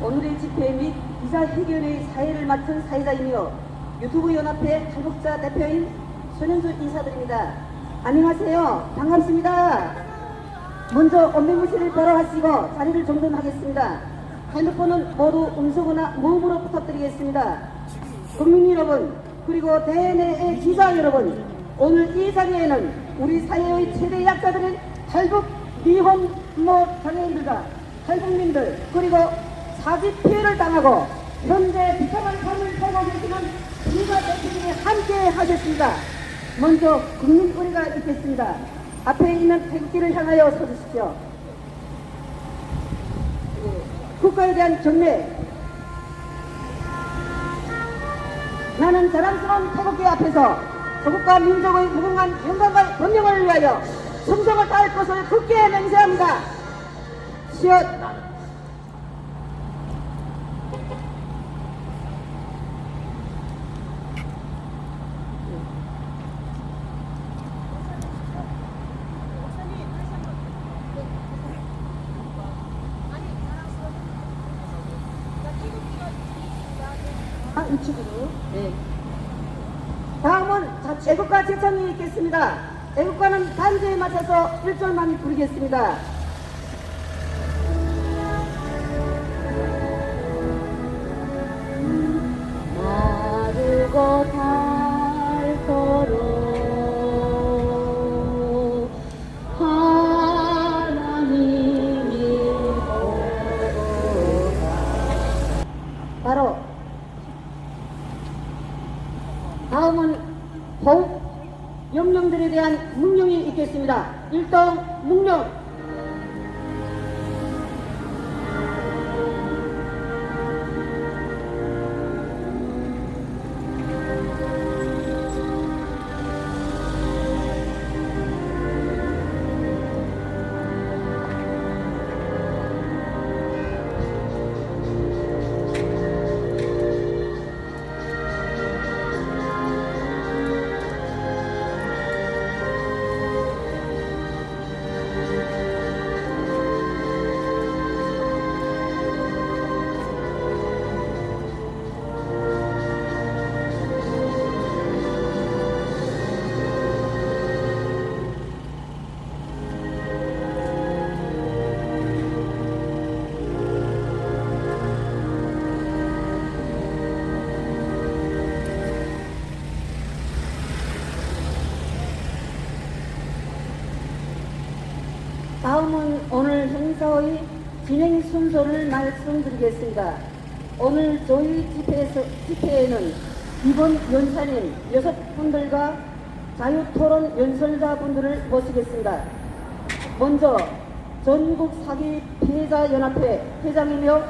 오늘의 집회 및 기자회견의 사회를 맡은 사회자이며 유튜브 연합회 탈북자 대표인 손현주 인사드립니다. 안녕하세요. 반갑습니다. 먼저 언명무시를 바로 하시고 자리를 정돈하겠습니다. 핸드폰은 모두 음성이나 무음으로 부탁드리겠습니다. 국민 여러분, 그리고 대내의 기자 여러분, 오늘 이 자리에는 우리 사회의 최대 약자들인 탈북 미혼모 장애인들과 탈북민들, 그리고 사기 피해를 당하고 현재 비참한 삶을 살고 계시는 기자 대표님이 함께 하셨습니다. 먼저 국민 의리가 있겠습니다. 앞에 있는 태극기를 향하여 서주십시오. 국가에 대한 경례. 나는 자랑스러운 태극기 앞에서 조국과 민족의 무궁한 영광과 번영을 위하여 충성을 다할 것을 굳게 맹세합니다. 시옷. 우측으로. 네. 다음은 애국가 제창이 있겠습니다. 애국가는 단지에 맞춰서 1절만 부르겠습니다. 마르고 닳도록 하나님이 바로 다음은 호흡 영령들에 대한 묵령이 있겠습니다. 일동 묵령. 다음은 오늘 행사의 진행 순서를 말씀드리겠습니다. 오늘 저희 집회에는 이번 연사님 6분들과 자유토론 연설자분들을 모시겠습니다. 먼저 전국사기 피해자연합회 회장이며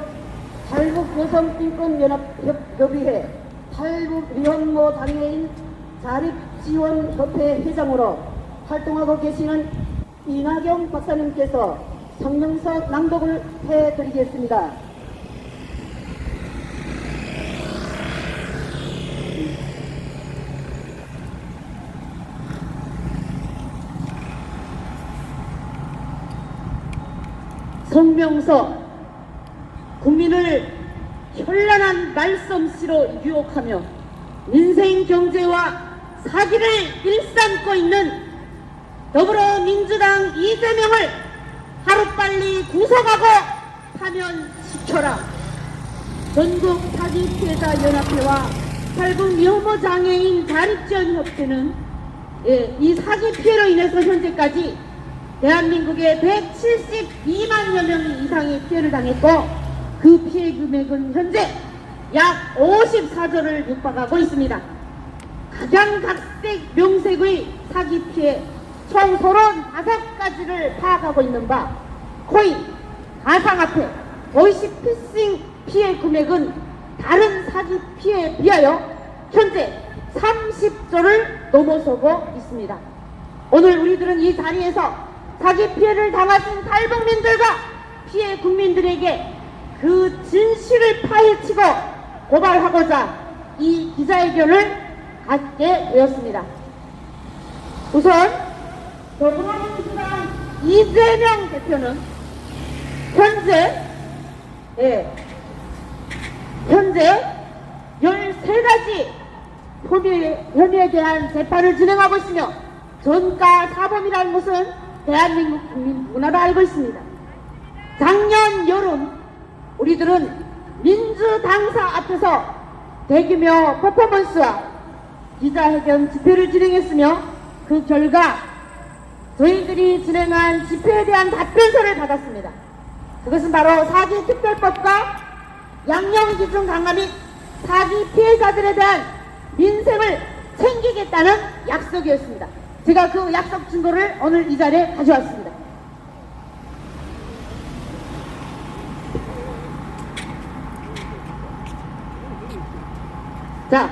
탈북여성인권연합협의회 탈북미혼모 장애인 자립지원협회 회장으로 활동하고 계시는 이나경 박사님께서 성명서 낭독을 해드리겠습니다. 성명서. 국민을 현란한 말솜씨로 유혹하며 민생 경제와 사기를 일삼고 있는 더불어민주당 이재명을 하루빨리 구속하고 파면시켜라. 전국 사기피해자연합회와 탈북미혼모 장애인 자립지원협회는 이 사기 피해로 인해서 현재까지 대한민국에 172만여 명 이상의 피해를 당했고 그 피해 금액은 현재 약 54조를 육박하고 있습니다. 각양각색 명색의 사기 피해 총 35가지를 파악하고 있는 바 코인, 가상화폐, 보이스피싱 피해 금액은 다른 사기 피해에 비하여 현재 30조를 넘어서고 있습니다. 오늘 우리들은 이 자리에서 사기 피해를 당하신 탈북민들과 피해 국민들에게 그 진실을 파헤치고 고발하고자 이 기자회견을 갖게 되었습니다. 우선 더불어민주당 이재명 대표는 현재 현재 13가지 혐의에 대한 재판을 진행하고 있으며 전가 사범이라는 것은 대한민국 국민 누구나도 알고 있습니다. 작년 여름 우리들은 민주당사 앞에서 대규모 퍼포먼스와 기자회견 집회를 진행했으며 그 결과 저희들이 진행한 집회에 대한 답변서를 받았습니다. 그것은 바로 사기특별법과 양형기준 강화 및 사기 피해자들에 대한 민생을 챙기겠다는 약속이었습니다. 제가 그 약속 증거를 오늘 이 자리에 가져왔습니다. 자,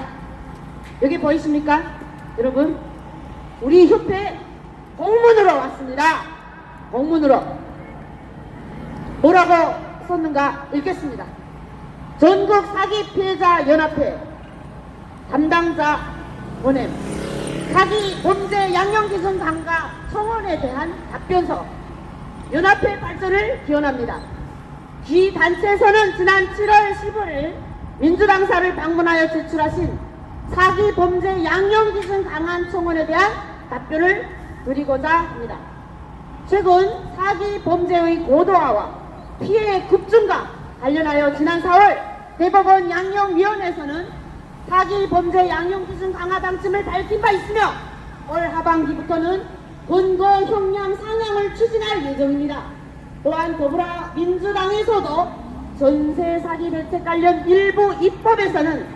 여기 보이십니까? 여러분, 우리 협회 공문으로 왔습니다. 공문으로. 뭐라고 썼는가 읽겠습니다. 전국 사기 피해자 연합회 담당자 보냄 사기 범죄 양형 기준 강화 청원에 대한 답변서 연합회 발전을 기원합니다. 기 단체에서는 지난 7월 15일 민주당사를 방문하여 제출하신 사기 범죄 양형 기준 강화 청원에 대한 답변을 드리고자 합니다. 최근 사기 범죄의 고도화와 피해의 급증과 관련하여 지난 4월 대법원 양형위원회에서는 사기 범죄 양형 기준 강화 방침을 밝힌 바 있으며 올 하반기부터는 권고 형량 상향을 추진할 예정입니다. 또한 더불어민주당에서도 전세 사기 대책 관련 일부 입법에서는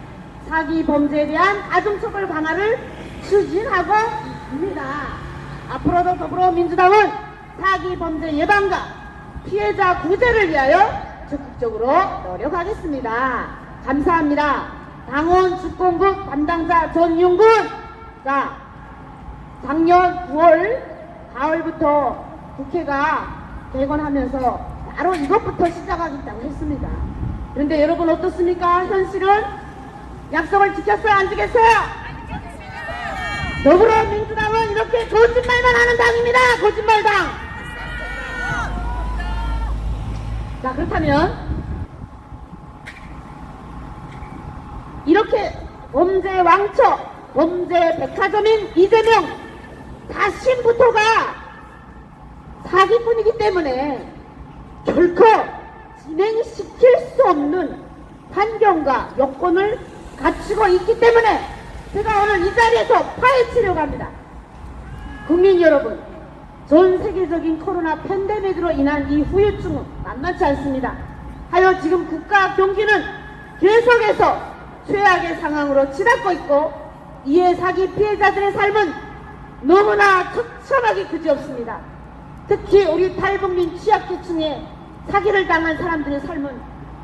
사기 범죄에 대한 가중처벌 강화를 추진하고 있습니다. 앞으로도 더불어민주당은 사기 범죄 예방과 피해자 구제를 위하여 적극적으로 노력하겠습니다. 감사합니다. 당원 주권국 담당자 전윤군. 자, 작년 9월 가을부터 국회가 개관하면서 바로 이것부터 시작하겠다고 했습니다. 그런데 여러분 어떻습니까? 현실은 약속을 지켰어요? 안 지켰어요? 더불어민주당은 이렇게 거짓말만 하는 당입니다. 거짓말당. 자, 그렇다면 이렇게 범죄 왕처, 범죄 백화점인 이재명 자신부터가 사기꾼이기 때문에 결코 진행시킬 수 없는 환경과 여건을 갖추고 있기 때문에 제가 오늘 이 자리에서 파헤치려고 합니다. 국민 여러분, 전 세계적인 코로나 팬데믹으로 인한 이 후유증은 만만치 않습니다. 하여 지금 국가 경기는 계속해서 최악의 상황으로 치닫고 있고 이에 사기 피해자들의 삶은 너무나 처참하기 그지없습니다. 특히 우리 탈북민 취약계층에 사기를 당한 사람들의 삶은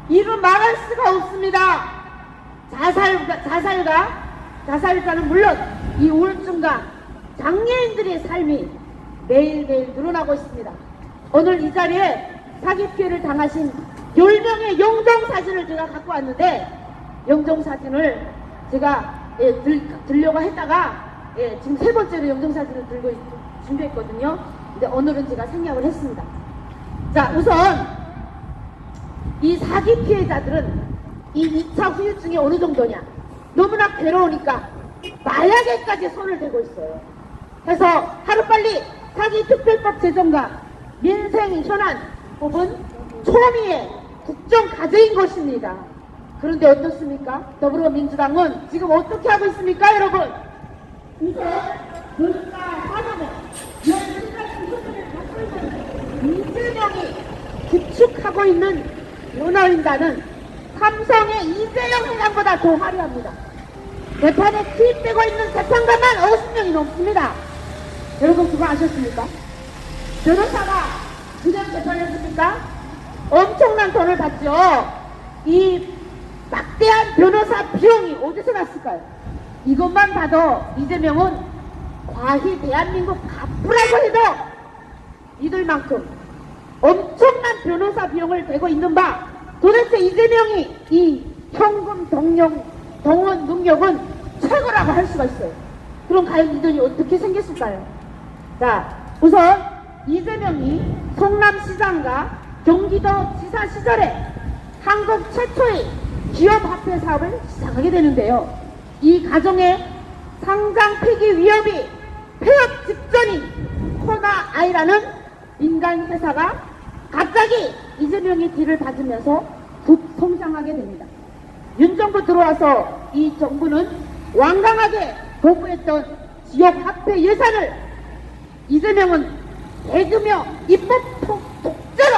이루 말할 수가 없습니다. 자살자는 물론 이 우울증과 장애인들의 삶이 매일매일 늘어나고 있습니다. 오늘 이 자리에 사기 피해를 당하신 10명의 영정사진을 제가 갖고 왔는데 영정사진을 제가 들려고 했다가 지금 3번째로 영정사진을 들고 준비했거든요. 근데 오늘은 제가 생략을 했습니다. 자, 우선 이 사기 피해자들은 이 2차 후유증이 어느 정도냐, 너무나 괴로우니까 마약에까지 손을 대고 있어요. 그래서 하루빨리 사기특별법 제정과 민생 현안 뽑은 초미의 국정과제인 것입니다. 그런데 어떻습니까? 더불어민주당은 지금 어떻게 하고 있습니까, 여러분? 우선 물가 하나는 이재명이 구축하고 있는 연합인단은 삼성의 이재용 회장보다 더 화려합니다. 재판에 투입되고 있는 재판관만 50명이 넘습니다. 여러분 그거 아셨습니까? 변호사가 그냥 재판했습니까? 엄청난 돈을 받죠. 이 막대한 변호사 비용이 어디서 났을까요? 이것만 봐도 이재명은 과히 대한민국 갑부라고 해도 믿을 만큼 엄청난 변호사 비용을 대고 있는 바, 도대체 이재명이 이 현금 동원 능력은 최고라고 할 수가 있어요. 그럼 과연 이 돈이 어떻게 생겼을까요? 자, 우선 이재명이 성남시장과 경기도 지사 시절에 한국 최초의 기업화폐 사업을 시작하게 되는데요. 이 과정에 상장 폐기 위협이 폐업 직전인 코나아이라는 민간 회사가 갑자기 이재명의 뒤를 받으면서 급성장하게 됩니다. 윤 정부 들어와서 이 정부는 완강하게 보고했던 지역화폐 예산을 이재명은 대규모 입법 독재로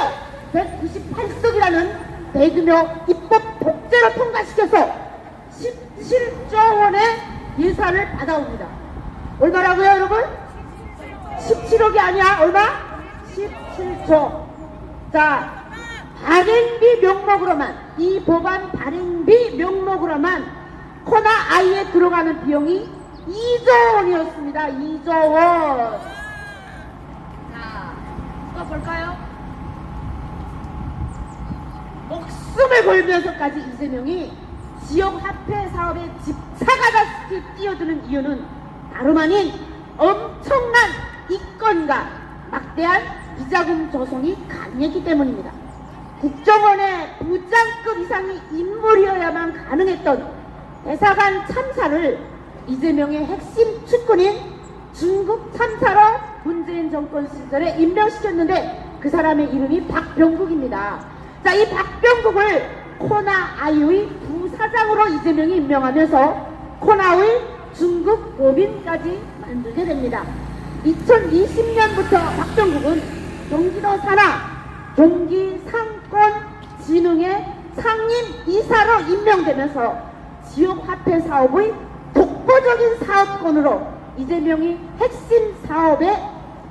198석이라는 대규모 입법 독재로 통과시켜서 17조 원의 예산을 받아옵니다. 얼마라고요, 여러분? 17억이 아니야. 얼마? 17조. 자, 발행비 명목으로만, 이 법안 발행비 명목으로만 코나아이에 들어가는 비용이 2조 원이었습니다. 2조 원. 자, 또 볼까요? 목숨을 걸면서까지 이재명이 지역화폐 사업에 집착하다시피 뛰어드는 이유는 다름 아닌 엄청난 이권과 막대한 비자금 조성이 가능했기 때문입니다. 국정원의 부장급 이상의 인물이어야만 가능했던 대사관 참사를 이재명의 핵심 측근인 중국 참사로 문재인 정권 시절에 임명시켰는데 그 사람의 이름이 박병국입니다. 자, 이 박병국을 코나아이의 부사장으로 이재명이 임명하면서 코나의 중국 법인까지 만들게 됩니다. 2020년부터 박병국은 경기도 산하 경기상권진흥회 상임이사로 임명되면서 지역화폐 사업의 독보적인 사업권으로 이재명이 핵심 사업에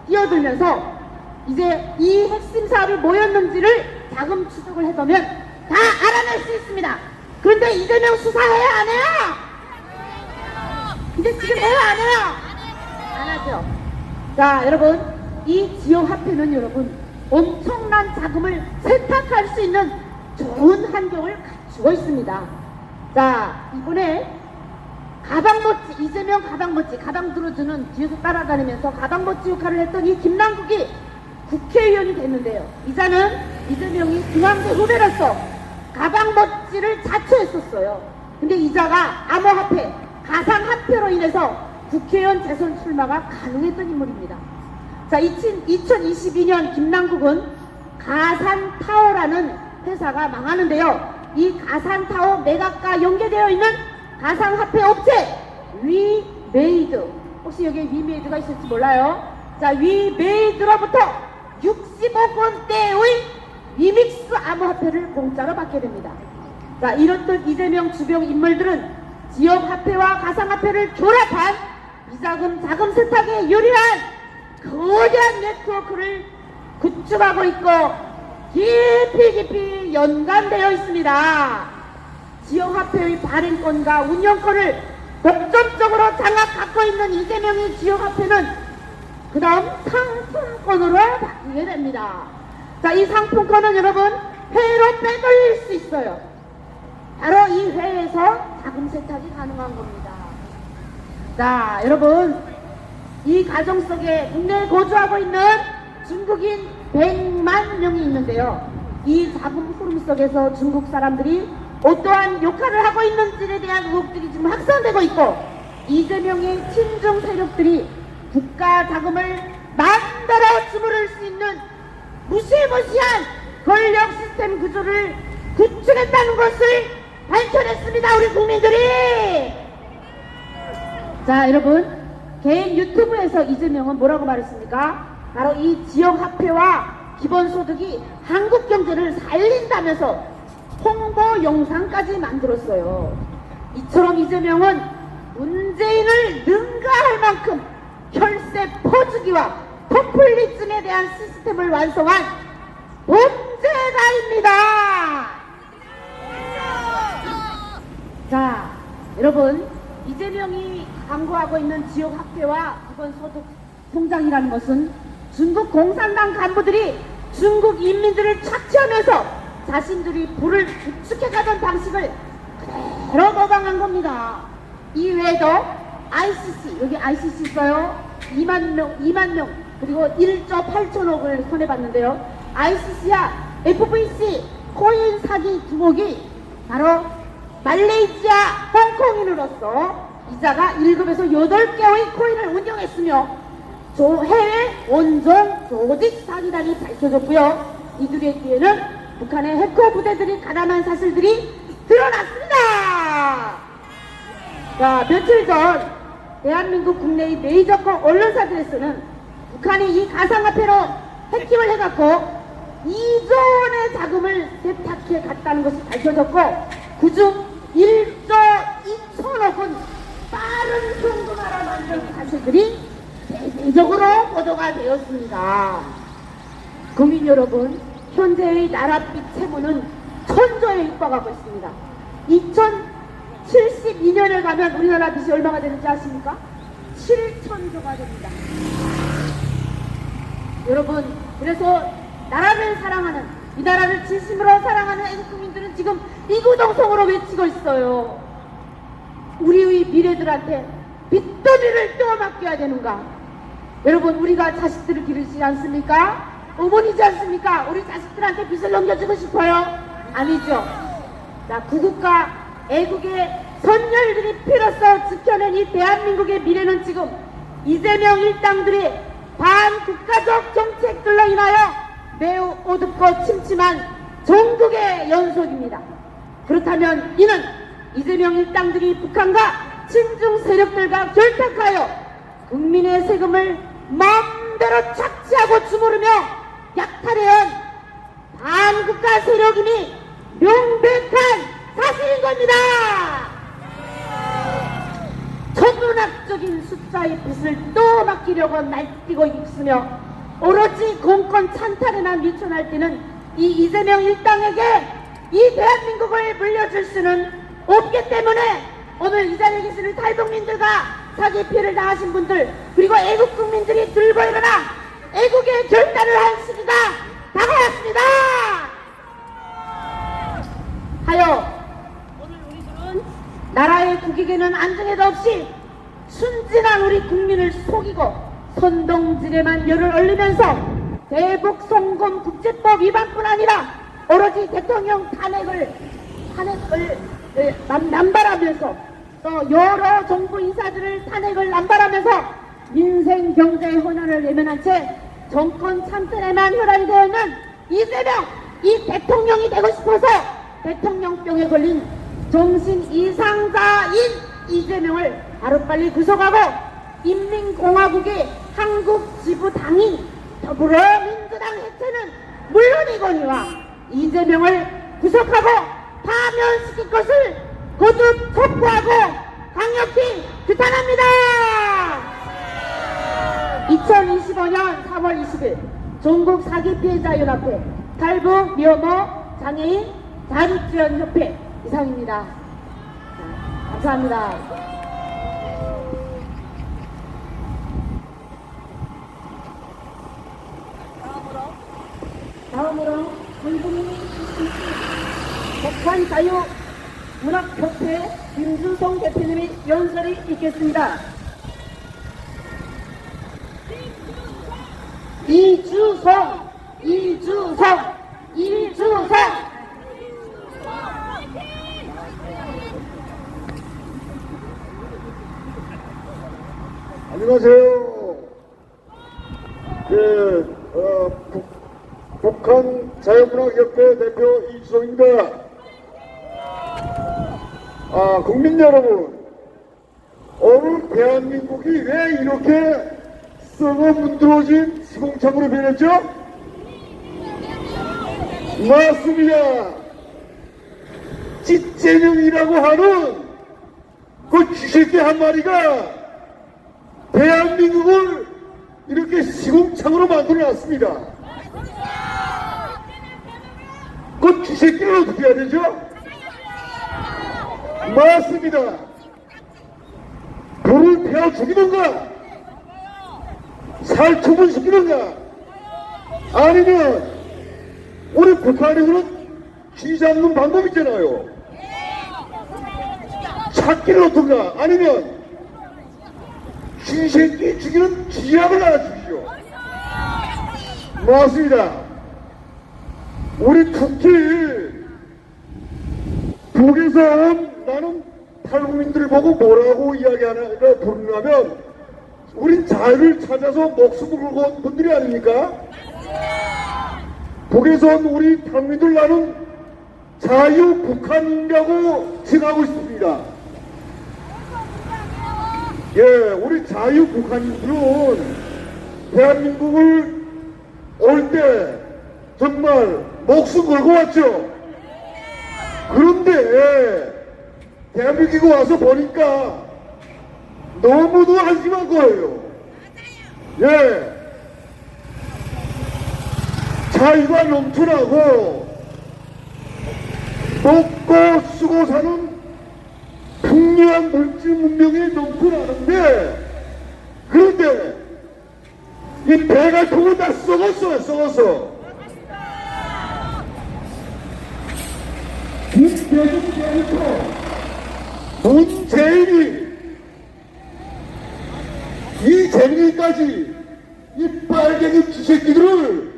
뛰어들면서 이제 이 핵심 사업이 뭐였는지를 자금 추적을 해보면 다 알아낼 수 있습니다. 그런데 이재명 수사해야 안 해요? 이제 지금 해야 안 해요? 안 하죠. 자, 여러분, 이 지역화폐는 여러분 엄청난 자금을 세탁할 수 있는 좋은 환경을 갖추고 있습니다. 자, 이번에 가방모찌, 이재명 가방모찌, 가방 들어주는 뒤에서 따라다니면서 가방모찌 역할을 했던 이 김남국이 국회의원이 됐는데요. 이자는 이재명이 중앙대 후배로서 가방모찌를 자처했었어요. 근데 이자가 암호화폐, 가상화폐로 인해서 국회의원 재선 출마가 가능했던 인물입니다. 자, 2022년 김남국은 가산타워라는 회사가 망하는데요. 이 가산타워 매각과 연계되어 있는 가상화폐 업체 위메이드, 혹시 여기에 위메이드가 있을지 몰라요. 자, 위메이드로부터 65억 원대의 리믹스 암호화폐를 공짜로 받게 됩니다. 자, 이렇듯 이재명 주변 인물들은 지역화폐와 가상화폐를 결합한 비자금 자금 세탁에 유리한 거대한 네트워크를 구축하고 있고 깊이 연관되어 있습니다. 지역화폐의 발행권과 운영권을 독점적으로 장악 갖고 있는 이재명의 지역화폐는 그 다음 상품권으로 바뀌게 됩니다. 자, 이 상품권은 여러분 회로 빼돌릴 수 있어요. 바로 이 회에서 자금 세탁이 가능한 겁니다. 자, 여러분, 이 가정 속에 국내에 거주하고 있는 중국인 100만 명이 있는데요. 이 자금 흐름 속에서 중국 사람들이 어떠한 역할을 하고 있는지에 대한 의혹들이 지금 확산되고 있고, 이재명의 친중 세력들이 국가 자금을 마음대로 주무를 수 있는 무시무시한 권력 시스템 구조를 구축했다는 것을 밝혀냈습니다. 우리 국민들이. 자, 여러분, 개인 유튜브에서 이재명은 뭐라고 말했습니까? 바로 이 지역화폐와 기본소득이 한국 경제를 살린다면서 홍보 영상까지 만들었어요. 이처럼 이재명은 문재인을 능가할 만큼 혈세 퍼주기와 포퓰리즘에 대한 시스템을 완성한 범죄자입니다. 자, 여러분, 이재명이 강구하고 있는 지역화폐와 기본소득 통장이라는 것은 중국 공산당 간부들이 중국 인민들을 착취하면서 자신들이 부를 구축해가던 방식을 그대로 모방한 겁니다. 이 외에도 ICC, 여기 ICC 있어요. 2만 명, 그리고 1조 8천억을 손해봤는데요. ICC와 FVC 코인 사기 두목이 바로 말레이시아 홍콩인으로서 이자가 1급에서 8개의 코인을 운영했으며 해외 원정 조직 사기단이 밝혀졌고요. 이들의 뒤에는 북한의 해커 부대들이 가담한 사실들이 드러났습니다. 자, 며칠 전 대한민국 국내의 메이저급 언론사들에서는 북한이 이 가상화폐로 해킹을 해갖고 2조 원의 자금을 세탁해 갔다는 것이 밝혀졌고 그중 1조 2천억은 빠른 현금화로 만든 사실들이 대대적으로 보도가 되었습니다. 국민 여러분, 현재의 나랏빛 채무는 천조에 육박하고 있습니다. 2072년에 가면 우리나라 빚이 얼마가 되는지 아십니까? 7천조가 됩니다. 여러분, 그래서 나라를 사랑하는, 이 나라를 진심으로 사랑하는 애국 국민들은 지금 이구동성으로 외치고 있어요. 우리의 미래들한테 빚더미를 또 맡겨야 되는가? 여러분, 우리가 자식들을 기르지 않습니까? 어머니지 않습니까? 우리 자식들한테 빚을 넘겨주고 싶어요? 아니죠. 자, 구국과 애국의 선열들이 피로써 지켜낸 이 대한민국의 미래는 지금 이재명 일당들이 반국가적 정책들로 인하여 매우 어둡고 침침한 종국의 연속입니다. 그렇다면 이는 이재명 일당들이 북한과 친중 세력들과 결탁하여 국민의 세금을 마음대로 착취하고 주무르며 약탈해온 반국가 세력임이 명백한 사실인 겁니다. 천문학적인 숫자의 빚을 또 맡기려고 날뛰고 있으며 오로지 공권 찬탈에만 미천할 때는 이 이재명 일당에게 이 대한민국을 물려줄 수는 없기 때문에 오늘 이 자리에 계시는 탈북민들과 사기 피해를 당하신 분들 그리고 애국 국민들이 들고 일어나 애국의 결단을 할 시기가 다가왔습니다. 하여 오늘 우리들은 나라의 국익에는 안정에도 없이 순진한 우리 국민을 속이고 선동질에만 열을 얼리면서 대북 송금 국제법 위반뿐 아니라 오로지 대통령 탄핵을 남발하면서 또 여러 정부 인사들을 탄핵을 남발하면서 민생 경제 혼란을 외면한 채 정권 참전에만 혈안이 되어 있는 이재명 이 대통령이 되고 싶어서 대통령병에 걸린 정신 이상자인 이재명을 하루빨리 구속하고 인민공화국의 한국 지부 당인 더불어민주당 해체는 물론이거니와 이재명을 구속하고 파면시킬 것을 거듭 촉구하고 강력히 규탄합니다. 2025년 3월 20일 전국 사기피해자연합회 탈북 미혼모 장애인 자립지원협회 이상입니다. 감사합니다. 다음으로 전국민 북한자유문학협회 김주성 대표님의 연설이 있겠습니다. 이주성. 안녕하세요. 북한 자유문학협회 대표 이주성입니다. 국민 여러분, 오늘 대한민국이 왜 이렇게 썩어 문드러진 시공창으로 변했죠? 맞습니다. 찌째명이라고 하는 그 쥐새끼 한 마리가 대한민국을 이렇게 시공창으로 만들어놨습니다. 그 쥐새끼를 어떻게 해야 되죠? 맞습니다. 불을 태워 죽이던가 살처분시키던가 아니면 우리 북한에서는 쥐 잡는 방법 있잖아요. 찾기를 어떤가 아니면 쥐새끼 죽이는 쥐약을 놔주십시오. 맞습니다. 우리 특히 북에서 온 나는 탈북민들을 보고 뭐라고 부르냐면 우린 자유를 찾아서 목숨을 걸고 온 분들이 아닙니까? 북에서 온 우리 탈북민들 나는 자유 북한이라고 칭하고 있습니다. 예, 우리 자유 북한인들은 대한민국을 올 때 정말 목숨 걸고 왔죠. 그런데 대한민국에 와서 보니까 너무도 한심한 거예요. 예, 자유가 넘쳐나고 먹고 쓰고 사는 풍요한 물질 문명이 넘쳐나는데 그런데 이 배갈통은 다 썩었어요. 썩었어. 김대중 대부터 문재인이 이 재민이까지 이 빨갱이 쥐새끼들을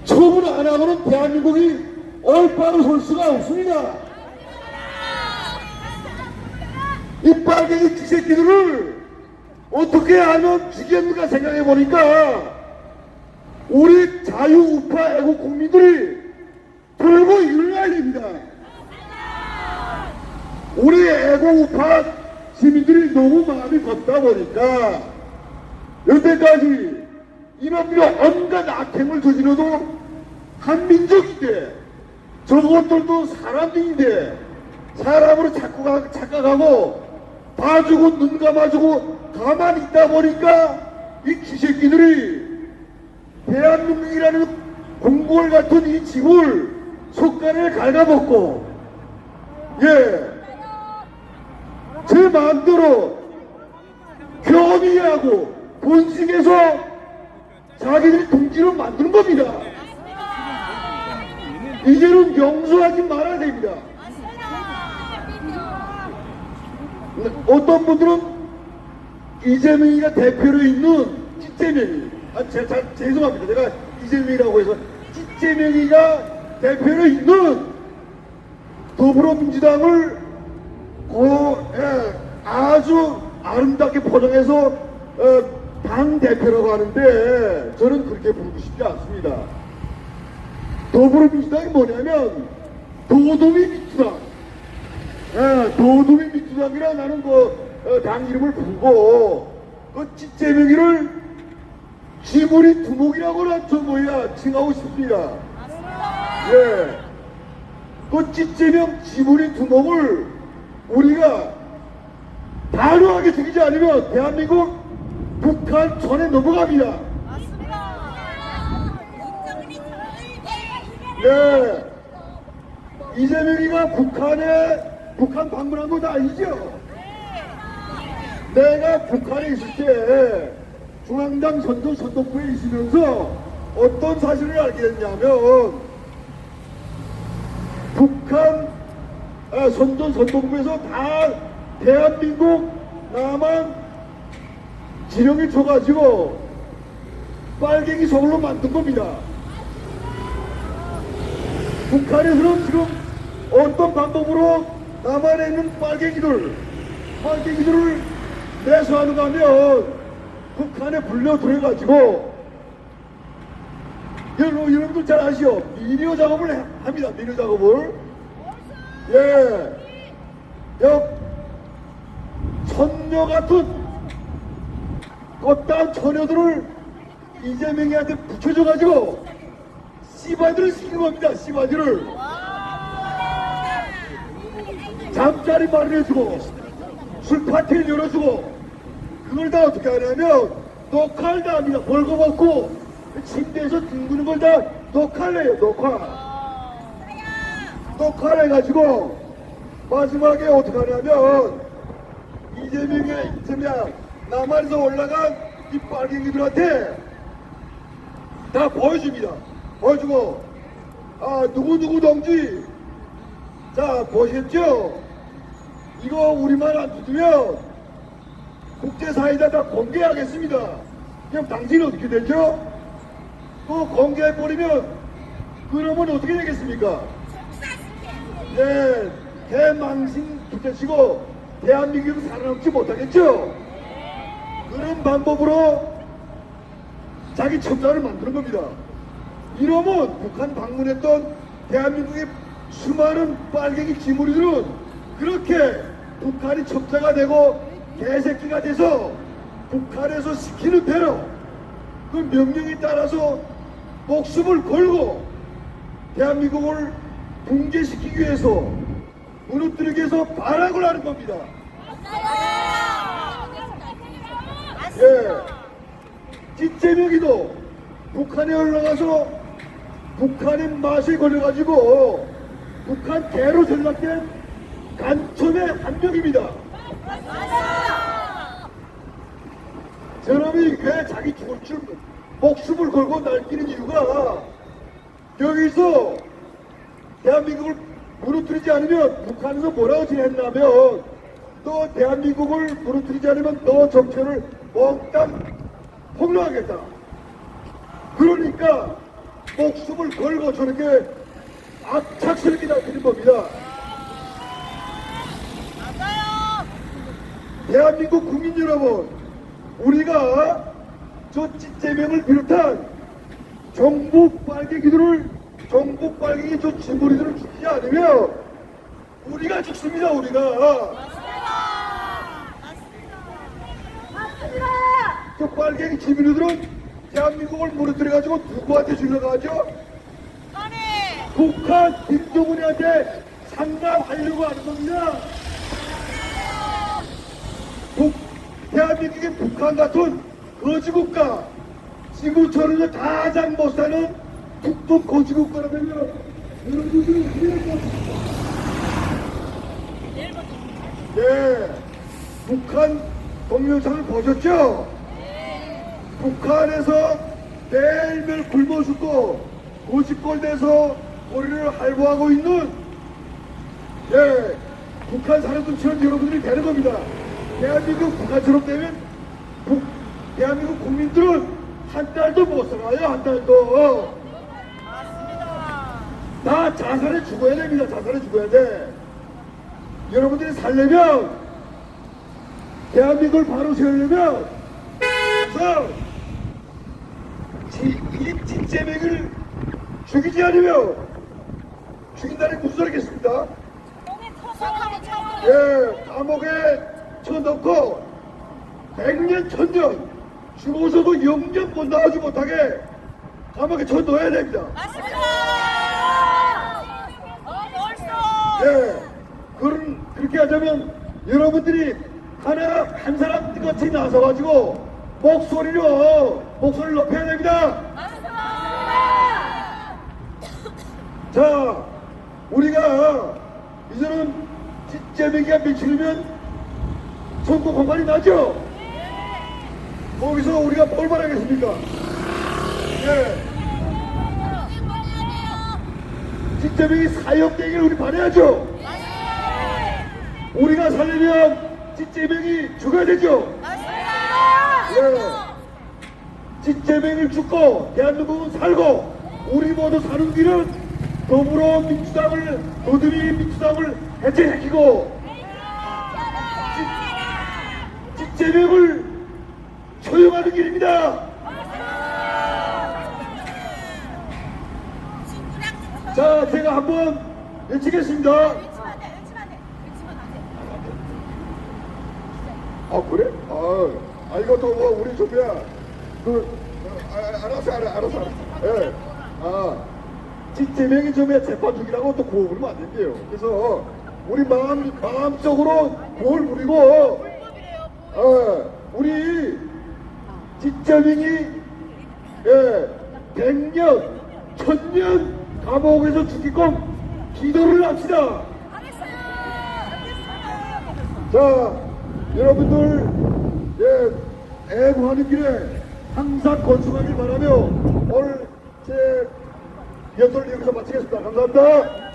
처분 안 하고는 대한민국이 얼빠로 설 수가 없습니다. 이 빨갱이 쥐새끼들을 어떻게 하면 죽였는가 생각해 보니까 우리 자유우파 애국 국민들이 들고 일어나야 됩니다. 우리 애국우파 시민들이 너무 마음이 걷다 보니까 여태까지 이놈들이 온갖 악행을 저지러도 한민족인데 저것들도 사람들인데 사람으로 자꾸 착각하고 봐주고 눈 감아주고 가만히 있다 보니까 이 쥐새끼들이 대한민국이라는 공골 같은 이 집을 속간을 갉아먹고 예, 제 마음대로 겸이하고 본식에서 자기들이 동지로 만드는 겁니다. 이제는 용서하지 말아야 됩니다. 어떤 분들은 이재명이가 대표로 있는 찌재명이 죄송합니다. 제가 이재명이라고 해서 찌재명이가 대표로 있는 더불어민주당을 아주 아름답게 포장해서 당 대표라고 하는데 저는 그렇게 부르고 싶지 않습니다. 더불어민주당이 뭐냐면 도도미 민주당, 도도미 민주당이라 나는 당 이름을 부르고 그 찌재명이를 쥐머리 두목이라고나 칭하고 싶습니다. 예, 그 찌재명 쥐머리 두목을 우리가 단호하게 죽이지 않으면 대한민국 북한 전에 넘어갑니다. 네, 이재명이가 북한 방문한 거 다 아니죠? 내가 북한에 있을 때 중앙당 선동부에 있으면서 어떤 사실을 알게 됐냐면 북한 선동부에서 다 대한민국 남한 지령을 줘가지고 빨갱이 서울로 만든 겁니다. 북한에서는 지금 어떤 방법으로 남한에 있는 빨갱이들을 내수하는가 하면 북한에 불려 들어가지고 여러분들 잘 아시죠? 미디어 작업을 합니다. 미디어 작업을. 예. 천녀 같은 꽃다운 처녀들을 이재명이한테 붙여줘가지고 씨바지를 시킨 겁니다. 씨바지를. 잠자리 마련해주고 술 파티를 열어주고 그걸 다 어떻게 하냐면 녹화를 다 합니다. 벌거벗고 침대에서 뒹구는 걸 다 녹화를 해요. 녹화를 해가지고 마지막에 어떻게 하냐면 이재명 남한에서 올라간 이 빨갱이들한테 다 보여줍니다. 보여주고 누구 동지 자 보셨죠? 이거 우리만 안 두면 국제사회에다 다 공개하겠습니다. 그럼 당신은 어떻게 되죠? 또 공개해버리면 그러면 어떻게 되겠습니까? 예, 대망신 붙여치고 대한민국이 살아남지 못하겠죠? 그런 방법으로 자기 첩자를 만드는 겁니다. 이러면 북한 방문했던 대한민국의 수많은 빨갱이 지무리들은 그렇게 북한이 첩자가 되고 개새끼가 돼서 북한에서 시키는 대로 그 명령에 따라서 목숨을 걸고 대한민국을 붕괴시키기 위해서 무너뜨리기 위해서 발악을 하는 겁니다. 예, 찌제명이도 북한에 올라가서 북한의 맛에 걸려가지고 북한 개로 전락된 간첩의 한 명입니다. 저놈이 왜 자기 죽을 줄 목숨을 걸고 날뛰는 이유가 여기서 대한민국을 무너뜨리지 않으면 북한에서 뭐라고 지냈냐면 너 대한민국을 무너뜨리지 않으면 너 정체를 몽땅 폭로하겠다. 그러니까 목숨을 걸고 저렇게 악착스럽게 날뛰는 겁니다. 대한민국 국민 여러분, 우리가 저 찌제명을 비롯한 정북 빨갱이들을 정북 빨갱이 저 진보리들을 죽이지 않으면 우리가 죽습니다. 우리가 저 빨갱이 진보리들은 대한민국을 무너뜨려가지고 누구한테 주려가죠? 북한 김정은이한테 상납하려고 하는 겁니다. 대한민국의 북한 같은 거지국가, 지구촌에서 가장 못사는 북북 거지국가라면 여러분들은 이해할 것 같습니다. 예, 북한 동영상을 보셨죠? 북한에서 매일매일 굶어 죽고 고집골 돼서 머리를 할부하고 있는 예, 북한 사람들처럼 여러분들이 되는 겁니다. 대한민국 북한처럼 되면 대한민국 국민들은 한 달도 못 살아요. 한 달도. 다 자살해 죽어야 됩니다. 자살해 죽어야 돼. 여러분들이 살려면 대한민국을 바로 세우려면 우선 이 찐제명을 죽이지 않으면 죽인다는 무슨 소리겠습니까? 예, 감옥에 쳐넣고 100년, 1000년 죽어서도 영영 못 나가지 못하게 감옥에 쳐넣어야 됩니다. 예, 그렇게 하자면 여러분들이 하나 한 사람 같이 나서가지고 목소리를 높여야 됩니다. 자, 우리가 이제는 찌제명이가 며칠이면 선거 공판이 나죠? 거기서 우리가 뭘 말하겠습니까? 예. 찌제명이 사형되기를 우리 바라야죠? 우리가 살려면 찌제명이 죽어야 되죠? 예. 찌제명을 죽고 대한민국은 살고 우리 모두 사는 길은 더불어민주당을 더듬이 민주당을 해체시키고 찌제명을 처형하는 길입니다. 자, 제가 한번 외치겠습니다. 아, 그래? 아, 이것도 뭐 우리 좀야 알았어. 예. 찌제명이 좀야 재판 중이라고 또 구호 부르면 안 된대요. 그래서 우리 마음적으로 구호를 부리고 우리 찌제명이 예, 100년, 1000년 감옥에서 죽이건 기도를 합시다. 자, 여러분들 예, 애무하는 길에 항상 건강하길 바라며 오늘 제 연설을 여기서 마치겠습니다. 감사합니다.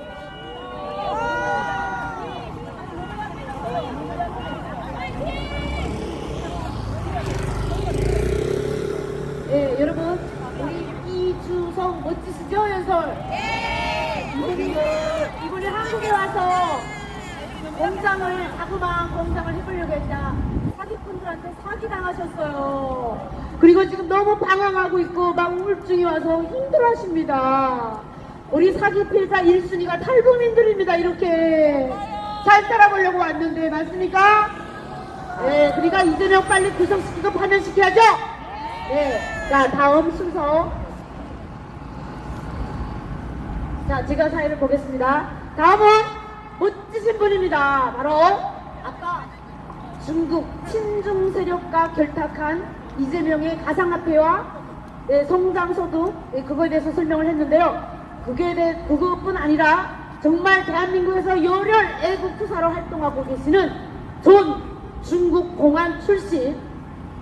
예, 여러분, 우리 이주성 멋지시죠, 연설? 예! 이분이 한국에 와서 자꾸만 공장을 해보려고 했다. 사기꾼들한테 사기당하셨어요. 그리고 지금 너무 방황하고 있고 막 우울증이 와서 힘들어하십니다. 우리 사기 피해자 1순위가 탈북민들입니다. 이렇게 잘 따라보려고 왔는데 맞습니까? 네, 그러니까 이재명 빨리 구속시키고 파면시켜야죠. 네, 자 다음 순서. 자, 제가 사회를 보겠습니다. 다음은 멋지신 분입니다. 바로 아까 중국 친중 세력과 결탁한 이재명의 가상화폐와 성장소득 그거에 대해서 설명을 했는데요. 그것뿐 아니라 정말 대한민국에서 열혈 애국투사로 활동하고 계시는 전 중국 공안 출신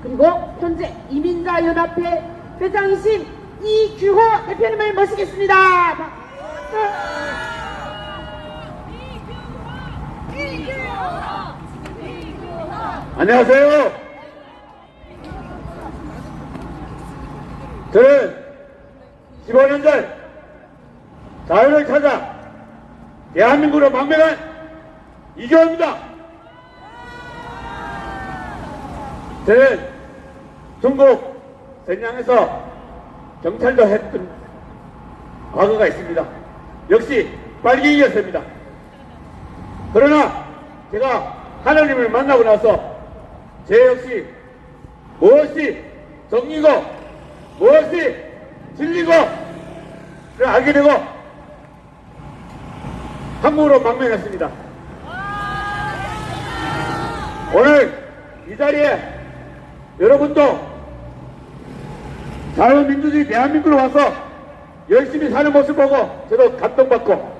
그리고 현재 이민자연합회 회장이신 이규호 대표님을 모시겠습니다. 안녕하세요. 저는 15년 전 자유를 찾아 대한민국으로 망명한 이규호입니다. 저는 중국 전양에서 경찰도 했던 과거가 있습니다. 역시 빨갱이였습니다. 그러나 제가 하나님을 만나고 나서 제 역시 무엇이 정의고 무엇이 진리고를 알게 되고 한국으로 망명했습니다. 오늘 이 자리에 여러분도 자유민주주의 대한민국으로 와서 열심히 사는 모습 보고 저도 감동받고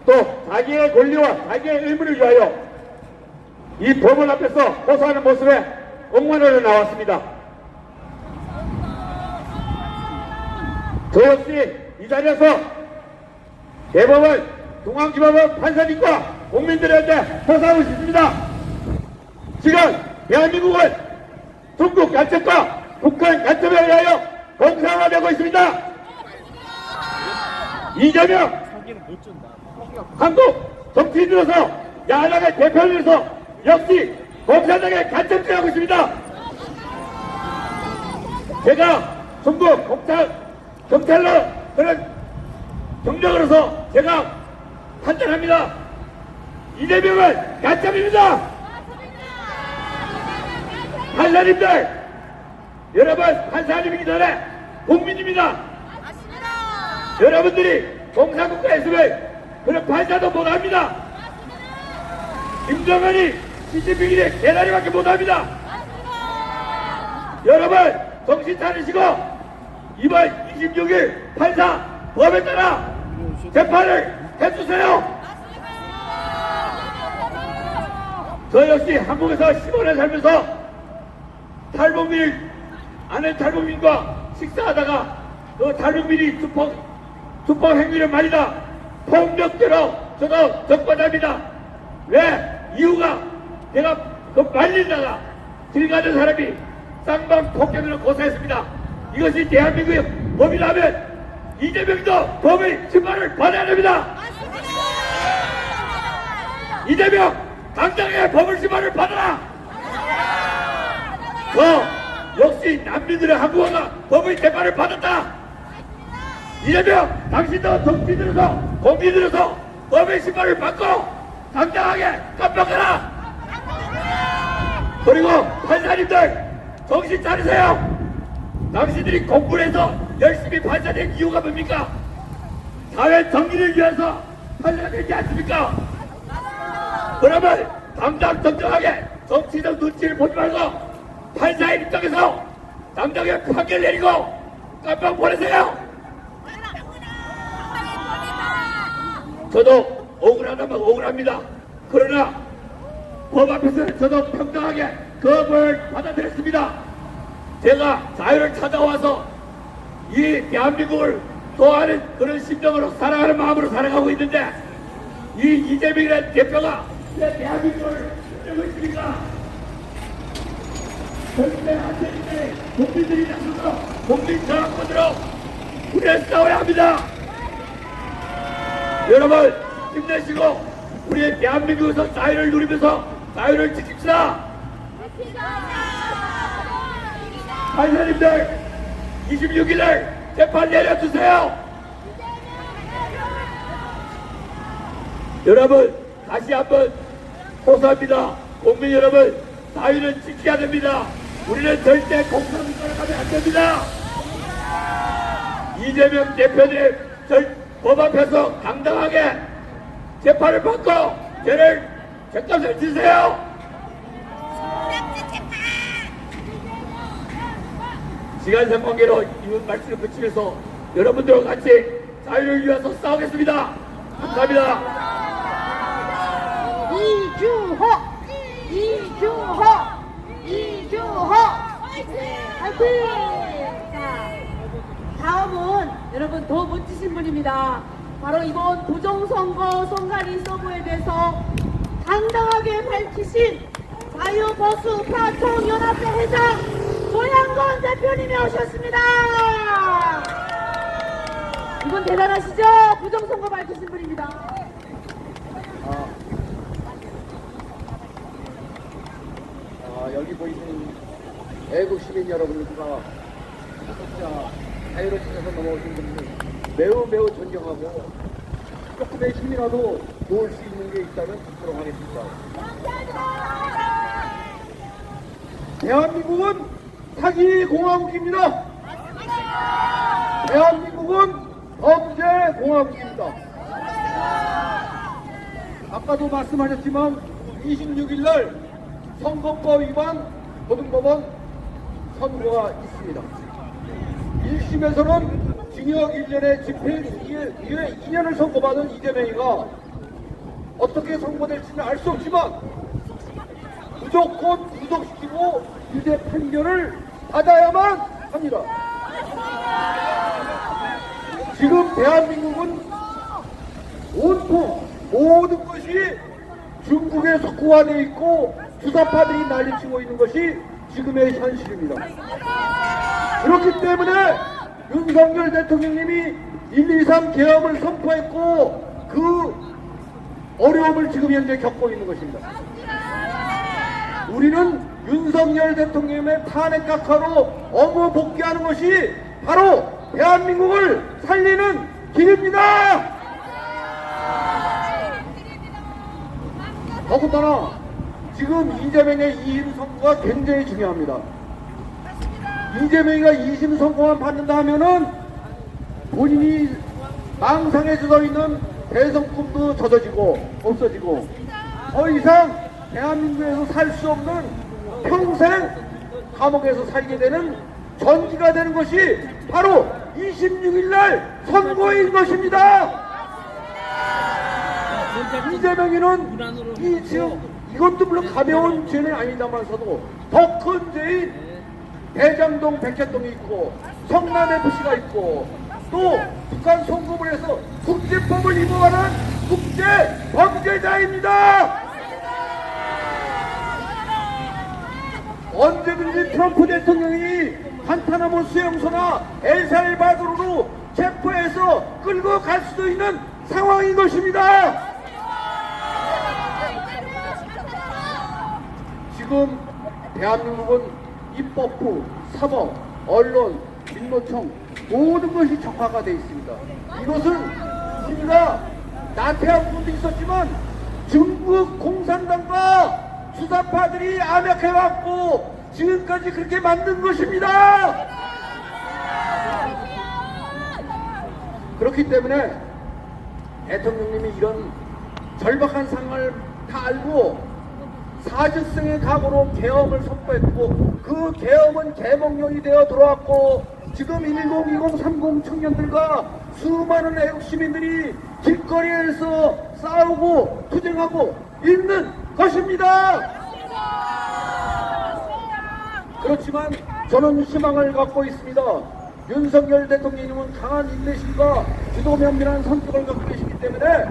또 자기의 권리와 자기의 의무를 위하여 이 법원 앞에서 호소하는 모습에 응원하러 나왔습니다. 저 역시 이 자리에서 대법원, 중앙지법원 판사님과 국민들에게 호소하고 싶습니다. 지금 대한민국은 중국 간첩과 북한 간첩에 의하여 공산화되고 있습니다. 이재명 한국 정치인으로서 야당의 대표로서 역시 공산당에 간첩질하고 있습니다. 제가 중국 경찰로 그런 경력으로서 제가 판단합니다. 이재명은 간첩입니다. 판사님들, 여러분 판사님이기 전에 국민입니다. 여러분들이 공산국가에 있으면 그런 판사도 못합니다. 김정은이 시진핑이 개다리밖에 못합니다. 여러분 정신 차리시고 이번 26일 판사 법에 따라 재판을 해주세요. 저 역시 한국에서 15년 살면서 아는 탈북민과 식사하다가 그 탈북민이 수법 행위를 말이다 폭력대로 저도 적반합니다. 왜? 이유가 내가 그 말리다가 길 가는 사람이 쌍방 폭행으로 고소했습니다. 이것이 대한민국의 법이라면 이재명도 법의 심판을 받아야 됩니다. 이재명 당장에 법을 심판을 받아라. 역시 난민들의 한국어가 법의 재판을 받았다. 이재명 당신도 정치인으로서 공민으로서 법의 심판을 받고 당당하게 깜빡하라. 그리고 판사님들 정신 차리세요. 당신들이 공부를 해서 열심히 판사 된 이유가 뭡니까? 사회 정의를 위해서 판사가 되지 않습니까? 그러면 당당 정정하게 정치적 눈치를 보지 말고 판사의 입장에서 당당하게 판결 내리고 깜빡 보내세요. 저도 억울하다면 억울합니다. 그러나 법 앞에서는 저도 평등하게 그 법을 받아들였습니다. 제가 자유를 찾아와서 이 대한민국을 좋아하는 그런 심정으로 사랑하는 마음으로 살아가고 있는데 이 이재명이라는 대표가 왜 대한민국을 흔들고 있습니까? 절대 안 되는데 국민들이 나서서 국민 저항권으로 우리는 싸워야 합니다. 여러분 힘내시고 우리 대한민국에서 자유를 누리면서 자유를 지킵시다. 판사님들 26일날 재판 내려주세요. 여러분 다시 한번 호소합니다. 국민 여러분, 자유는 지켜야 됩니다. 우리는 절대 공산을 따라가면 안 됩니다. 이재명 대표님 법 앞에서 당당하게 재판을 받고 죄를 죄값을 지세요. 시간상 관계로 이 말씀을 붙이면서 여러분들과 같이 자유를 위해서 싸우겠습니다. 감사합니다. 이주호! 이주호! 이주호! 화이팅! 자, 다음은 여러분 더 멋지신 분입니다. 바로 이번 부정선거 선관위 서브에 대해서 당당하게 밝히신 자유보수파 총연합회 회장 조양건 대표님이 오셨습니다. 이분 대단하시죠? 부정선거 밝히신 분입니다. 여기 보이시는 애국 시민 여러분들과 진짜 자유를 찾아서 넘어오신 분들 매우 존경하고 조금의 힘이라도 도울 수 있는 게 있다면 듣도록 하겠습니다. 대한민국은 사기 공화국입니다. 대한민국은 범죄 공화국입니다. 아까도 말씀하셨지만 26일 날 선거법 위반 고등법원 선고가 있습니다. 1심에서는 징역 1년에 집행유예 2년을 선고받은 이재명이가 어떻게 선고될지는 알 수 없지만 무조건 구속시키고 유죄 판결을 받아야만 합니다. 지금 대한민국은 온통 모든 것이 중국에 석고화되어 있고 주사파들이 난리치고 있는 것이 지금의 현실입니다. 그렇기 때문에 윤석열 대통령님이 123 계엄을 선포했고 그 어려움을 지금 현재 겪고 있는 것입니다. 우리는 윤석열 대통령님의 탄핵 각하로 어무 복귀하는 것이 바로 대한민국을 살리는 길입니다. 더군다나 지금 이재명의 2심 선고가 굉장히 중요합니다. 이재명이가 2심 선고만 받는다 하면은 본인이 망상에 젖어 있는 대선 꿈도 젖어지고 없어지고 더 이상 대한민국에서 살 수 없는 평생 감옥에서 살게 되는 전기가 되는 것이 바로 26일 날 선고인 것입니다. 이재명이는 이 지금 이것도 물론 가벼운 죄는 아니다만서도 더 큰 죄인 대장동 백현동이 있고 성남FC가 있고 또 북한 송금을 해서 국제법을 위반하는 국제 범죄자입니다. 언제든지 트럼프 대통령이 간타나무 수용소나 엘살바도르로 체포해서 끌고 갈 수도 있는 상황인 것입니다. 지금 대한민국은 입법부, 사법, 언론, 민노총 모든 것이 적화가 되어 있습니다. 이것은 우리가 나태한 부분도 있었지만 중국 공산당과 주사파들이 암약해왔고 지금까지 그렇게 만든 것입니다. 그렇기 때문에 대통령님이 이런 절박한 상황을 다 알고 사직성의 각오로 계엄을 선포했고 그 계엄은 계몽령이 되어 들어왔고 지금 102030 청년들과 수많은 애국 시민들이 길거리에서 싸우고 투쟁하고 있는 것입니다. 그렇지만 저는 희망을 갖고 있습니다. 윤석열 대통령님은 강한 인내심과 주도면밀한 성격을 갖고 계시기 때문에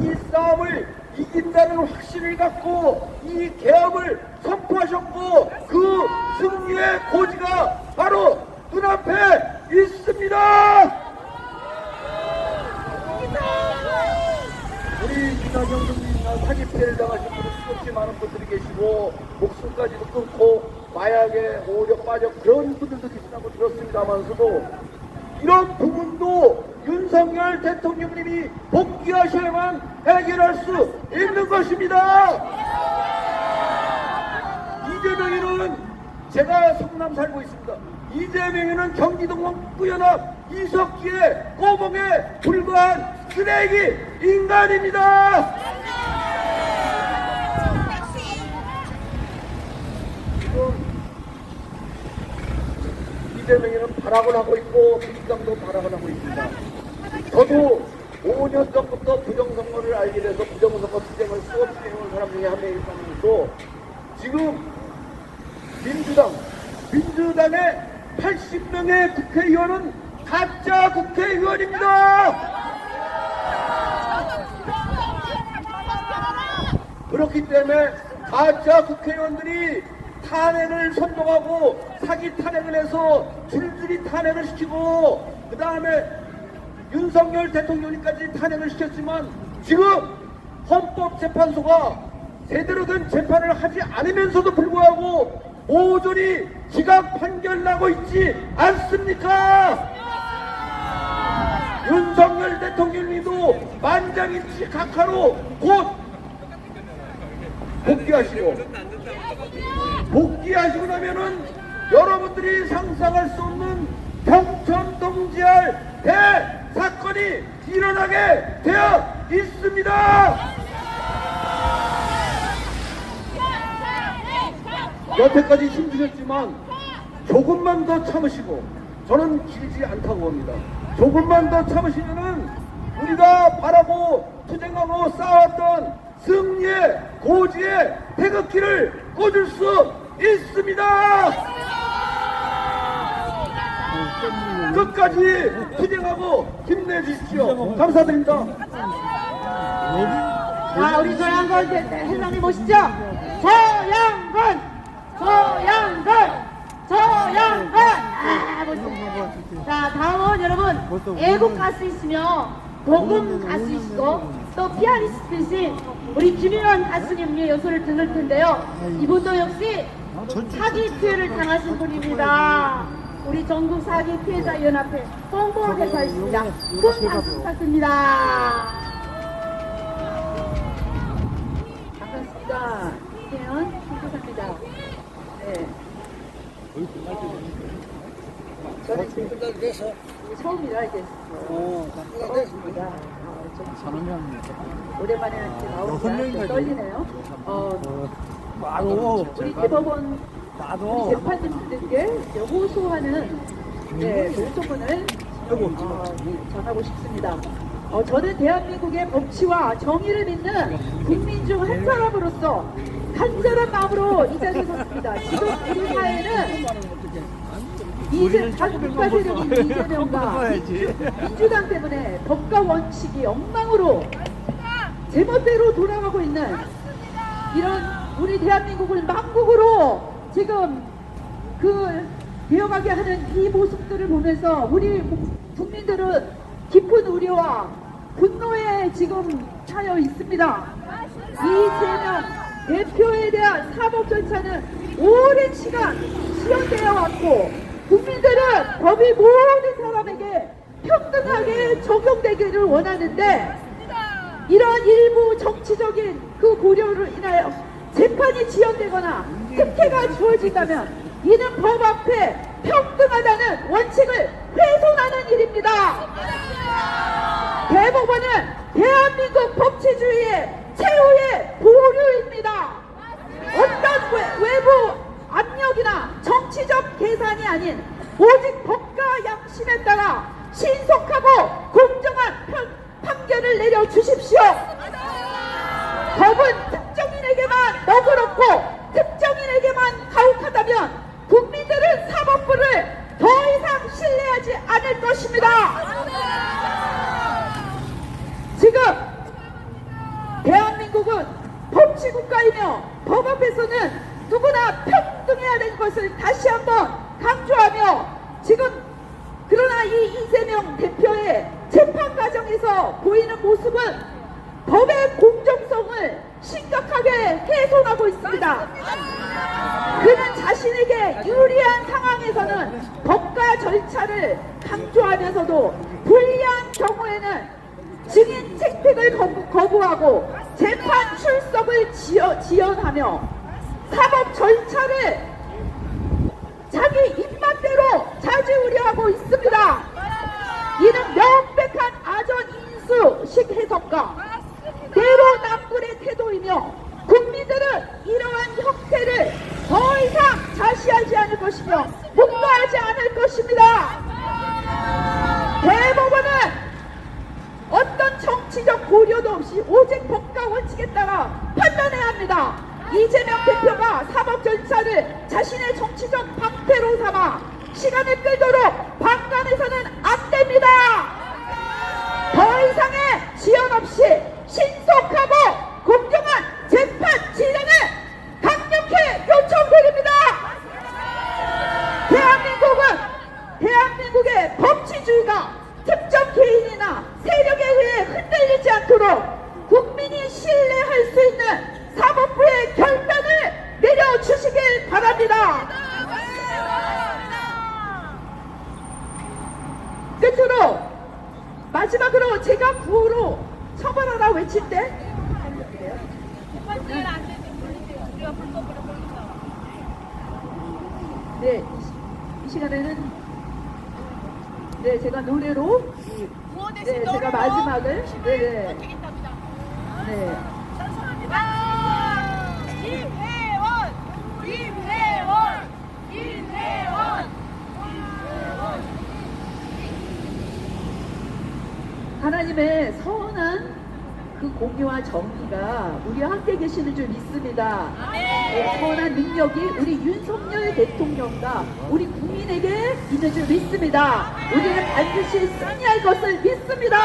이 싸움을 이긴다는 확신을 갖고 이 계엄을 선포하셨고 그 승리의 고지가 바로 눈앞에 있습니다. 우리 이낙연 정부 사기 피해를 당하신 분은 수없이 많은 분들이 계시고 목숨까지도 끊고 마약에 오히려 빠져 그런 분들도 계시다고 들었습니다만서도 이런 부분도 윤석열 대통령님이 복귀하셔야만 해결할 수 있는 것입니다. 이재명이는 제가 성남 살고 있습니다. 이재명이는 경기도 원구연합 이석기의 꼬봉에 불과한 쓰레기 인간입니다. 지금 이재명이는 발악을 하고 있고 민주당도 발악을 하고 있습니다. 저도 5년 전부터 부정선거를 알게 돼서 부정선거 투쟁을 수없이 해온 사람 중에 한 명이면서 지금 민주당의 80명의 국회의원은 가짜 국회의원입니다. 그렇기 때문에 가짜 국회의원들이 탄핵을 선동하고 사기 탄핵을 해서 줄줄이 탄핵을 시키고 그 다음에 윤석열 대통령님까지 탄핵을 시켰지만 지금 헌법재판소가 제대로 된 재판을 하지 않으면서도 불구하고 모조리 기각 판결 나고 있지 않습니까? 윤석열 대통령님도 만장일치 각하로 곧 복귀하시고 나면은 여러분들이 상상할 수 없는 경천동지할 대사건이 일어나게 되어 있습니다. 여태까지 힘드셨지만 조금만 더 참으시고 저는 길지 않다고 봅니다. 조금만 더 참으시면은 우리가 바라고 투쟁하고 싸웠던 승리의 고지의 태극기를 꽂을 수 있습니다. 끝까지 투쟁하고 힘내주십시오. 감사드립니다. 자, 우리 조양건 회장님 모시죠. 조양건. 모시죠. 자, 다음은 여러분 애국 가수이시며 복음 가수이시고 또 피아니스트이신 우리 김윤환 가수님의 연설을 들을 텐데요. 이분도 역시 사기 피해를 당하신 분입니다. 우리 전국 사기 피해자 연합회 홍보대사이십니다. 큰 박수 부탁드립니다. 반갑습니다. 이태현 선교사입니다. 네. 저는 지금 처음이라 이제 처음입니다. 오랜만에 이렇게 나오니까 떨리네요. 우리 대법원 우리 재판님들께 호소하는 요청문을 전하고 싶습니다. 저는 대한민국의 법치와 정의를 믿는 국민 중 한 사람으로서 간절한 마음으로 이 자리에 섰습니다. 지금 우리 사회는 자국가 세력인 이재명과 민주당 때문에 법과 원칙이 엉망으로 제멋대로 돌아가고 있는 이런 우리 대한민국을 망국으로 지금 되어가게 하는 이 모습들을 보면서 우리 국민들은 깊은 우려와 분노에 지금 차여 있습니다. 이재명 대표에 대한 사법 절차는 오랜 시간 시연되어 왔고 국민들은 법이 모든 사람에게 평등하게 적용되기를 원하는데 이런 일부 정치적인 그 고려로 인하여 재판이 지연되거나 특혜가 주어진다면 이는 법 앞에 평등하다는 원칙을 훼손하는 일입니다. 대법원은 대한민국 법치주의의 최후의 보류입니다. 어떤 외부 압력이나 정치적 계산이 아닌 오직 법과 양심에 따라 신속하고 공정한 판결을 내려주십시오. 법은 특정인에게만 너그럽고 특정인에게만 가혹하다면 국민들은 사법부를 더 이상 신뢰하지 않을 것입니다. 지금 대한민국은 법치국가이며 법 앞에서는 누구나 평등해야 되는 것을 다시 한번 강조하며 지금 그러나 이 이재명 대표의 재판 과정에서 보이는 모습은 법의 공정성을 심각하게 훼손하고 있습니다. 그는 자신에게 유리한 상황에서는 법과 절차를 강조하면서도 불리한 경우에는 증인 책픽을 거부하고 재판 출석을 지연하며 사법 절차를 자기 입맛대로 자지우려하고 있습니다. 이는 명백한 아전인수식 해석과 내로남불의 태도이며 국민들은 이러한 형태를 더 이상 자시하지 않을 것이며 묵과하지 않을 것입니다. 대법원은 어떤 정치적 고려도 없이 오직 법과 원칙에 따라 판단해야 합니다. 이재명 대표가 사법 절차를 자신의 정치적 방패로 삼아 시간을 끌도록 방관해서는 안 됩니다. 더 이상의 지연 없이 신속하고 공정한 재판 진행을 강력히 요청드립니다. 대한민국의 법치주의가 특정 개인이나 세력에 의해 흔들리지 않도록 국민이 신뢰할 수 있는 사법부의 결단을 내려주시길 바랍니다. 끝으로 마지막으로 제가 구호로 처벌하라 외칠 때 네, 이 시간에는 네, 제가 노래로 네, 제가 마지막을 네. 하나님의 선한 그 공의와 정의가 우리와 함께 계시는 줄 믿습니다. 선한 능력이 우리 윤석열 대통령과 우리 국민에게 있는 줄 믿습니다. 우리는 반드시 승리할 것을 믿습니다.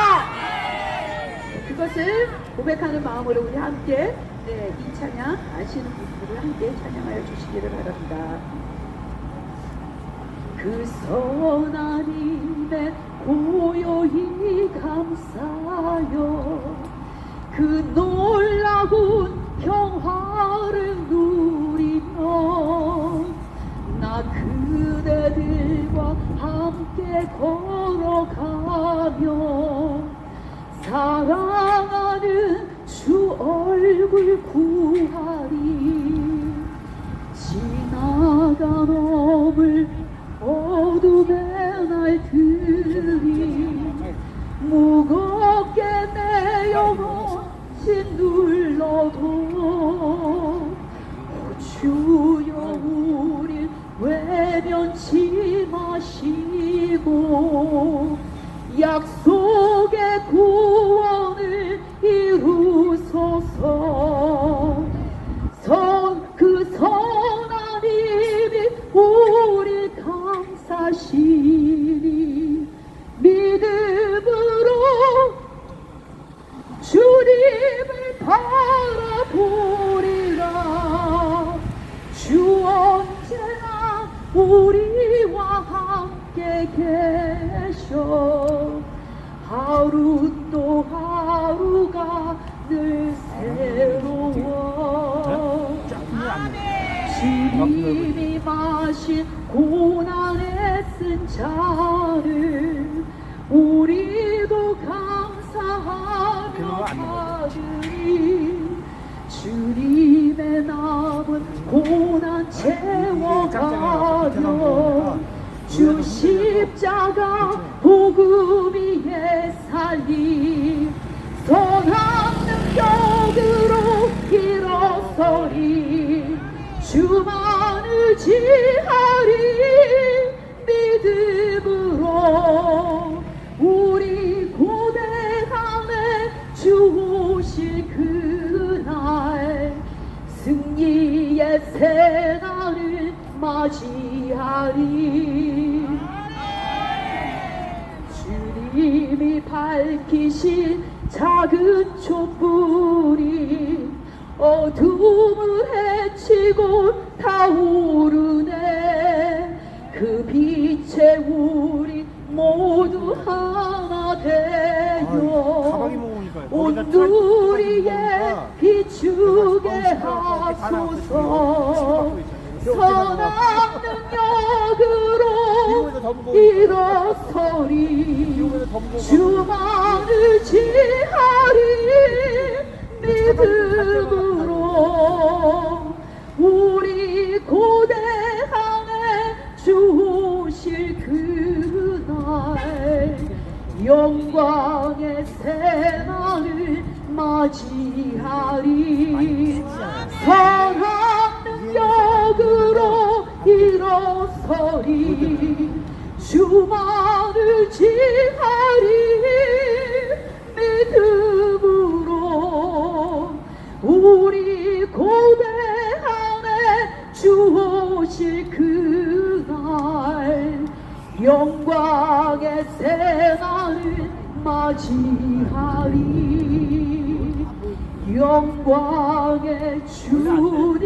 그것을 고백하는 마음으로 우리 함께 이 찬양 아시는 분들을 함께 찬양하여 주시기를 바랍니다. 그 선한 힘에 고요히 감사요 그 놀라운 평화를 누리며 나 그대들과 함께 걸어가며 사랑하는 주 얼굴 구하리 지나간 어물 어둠의 날들이 무겁게 내 영혼이 눌러도 주여 우릴 외면치 마시고 약속의 구원을 이루소서 그 선한 힘이 우리 감사시니 믿음으로 주님을 바라보리라 주 언제나 우리와 함께 계셔 하루 또 하루가 늘 새로워 주님이 마신 고난에 쓴 자를 우리도 감사하며 받으리 주님의 남은 고난 채워가며 주 십자가 복음 위에 살리 선한 능력으로 일어서리 주만을 지하리 믿음으로 우리 고대함에 주 오실 그날 승리의 새날을 맞이하리 주님이 밝히신 작은 촛불이 어둠을 헤치고 타오르네 그 빛에 우리 모두 하나 되어 온누리에 비추게 하소서. 선한 능력으로 일어서리 주만을 지하리 믿음으로 우리 고대항에 주실 그날 영광의 새날을 맞이하리. 선한 능력으로 일어서리 주만을 지하리 믿음으로 우리 고대항에 주 오실 그날 영광의 새날을 맞이하리. 영광의 주님을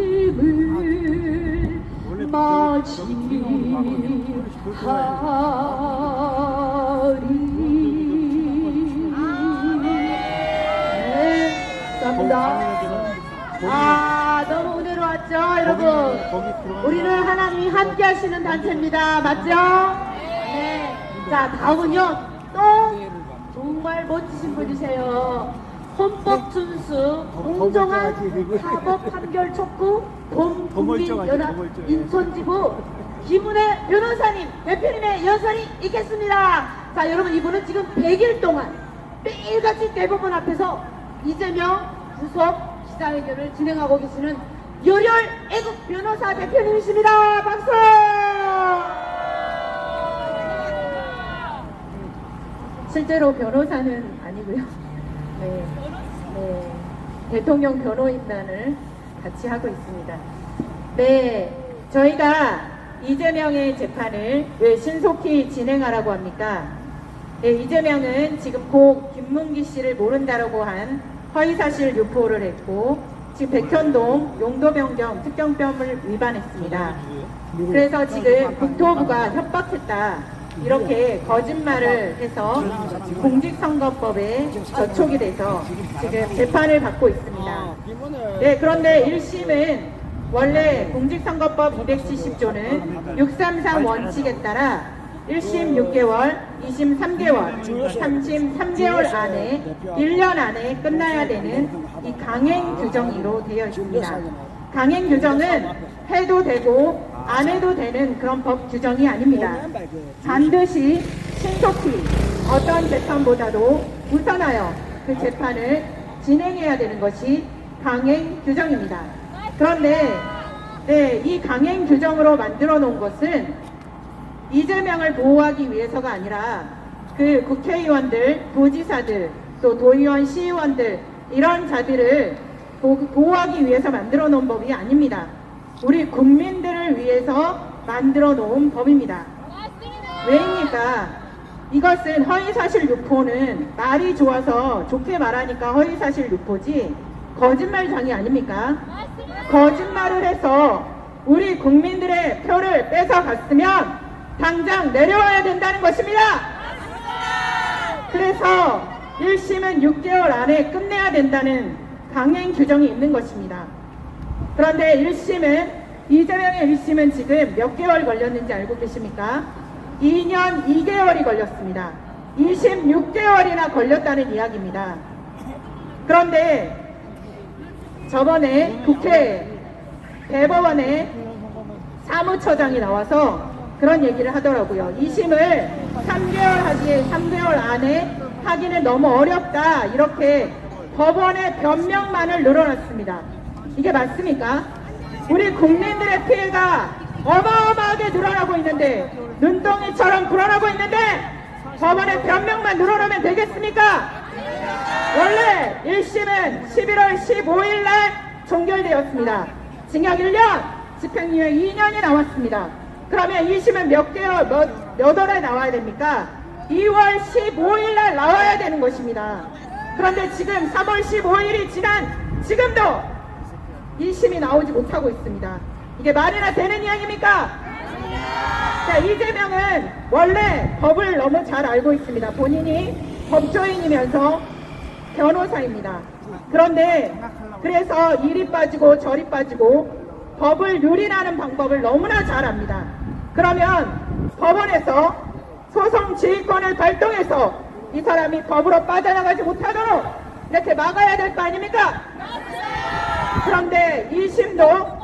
맞이하리. 네, 감사합니다. 너무 은혜로웠죠, 여러분? 우리는 하나님이 함께 하시는 단체입니다. 맞죠? 네. 자, 다음은요, 또 정말 멋지신 분이세요. 헌법 준수, 공정한 사법 판결 촉구, 봄국민연합 인천지부 김은혜 변호사님, 대표님의 연설이 있겠습니다. 자, 여러분, 이분은 지금 100일 동안 매일같이 대법원 앞에서 이재명 구속 기자회견을 진행하고 계시는 열혈 애국 변호사 대표님이십니다. 박수! 실제로 변호사는 아니고요. 네, 대통령 변호인단을 같이 하고 있습니다. 네, 저희가 이재명의 재판을 왜 신속히 진행하라고 합니까? 네, 이재명은 지금 고 김문기 씨를 모른다라고 한 허위사실 유포를 했고 지금 백현동 용도 변경 특경법을 위반했습니다. 그래서 지금 국토부가 협박했다. 이렇게 거짓말을 해서 공직선거법에 저촉이 돼서 지금 재판을 받고 있습니다. 네, 그런데 1심은 원래 공직선거법 270조는 633 원칙에 따라 1심 6개월, 2심 3개월, 3심 3개월 안에 1년 안에 끝나야 되는 이 강행 규정으로 되어 있습니다. 강행 규정은 해도 되고 안 해도 되는 그런 법 규정이 아닙니다. 반드시 신속히 어떤 재판보다도 우선하여 그 재판을 진행해야 되는 것이 강행 규정입니다. 그런데 이 강행 규정으로 만들어 놓은 것은 이재명을 보호하기 위해서가 아니라 그 국회의원들, 도지사들, 또 도의원, 시의원들 이런 자들을 보호하기 위해서 만들어 놓은 법이 아닙니다. 우리 국민들을 위해서 만들어 놓은 법입니다. 왜입니까? 이것은 허위사실 유포는 말이 좋아서 좋게 말하니까 허위사실 유포지 거짓말장이 아닙니까? 거짓말을 해서 우리 국민들의 표를 뺏어갔으면 당장 내려와야 된다는 것입니다. 그래서 1심은 6개월 안에 끝내야 된다는 강행 규정이 있는 것입니다. 그런데 1심은 이재명의 1심은 지금 몇 개월 걸렸는지 알고 계십니까? 2년 2개월이 걸렸습니다. 2심 6개월이나 걸렸다는 이야기입니다. 그런데 저번에 국회 대법원에 사무처장이 나와서 그런 얘기를 하더라고요. 2심을 3개월 안에 하기는 너무 어렵다. 이렇게 법원의 변명만을 늘어놨습니다. 이게 맞습니까? 우리 국민들의 피해가 어마어마하게 늘어나고 있는데 눈덩이처럼 불어나고 있는데 법원의 변명만 늘어나면 되겠습니까? 원래 1심은 11월 15일 날 종결되었습니다. 징역 1년, 집행유예 2년이 나왔습니다. 그러면 2심은 몇 개월, 몇 월에 나와야 됩니까? 2월 15일 날 나와야 되는 것입니다. 그런데 지금 3월 15일이 지난 지금도 2심이 나오지 못하고 있습니다. 이게 말이나 되는 이야기입니까? 자, 이재명은 원래 법을 너무 잘 알고 있습니다. 본인이 법조인이면서 변호사입니다. 그런데 그래서 이리 빠지고 저리 빠지고 법을 유린하는 방법을 너무나 잘 압니다. 그러면 법원에서 소송 지휘권을 발동해서 이 사람이 법으로 빠져나가지 못하도록 이렇게 막아야 될 거 아닙니까? 그런데 2심도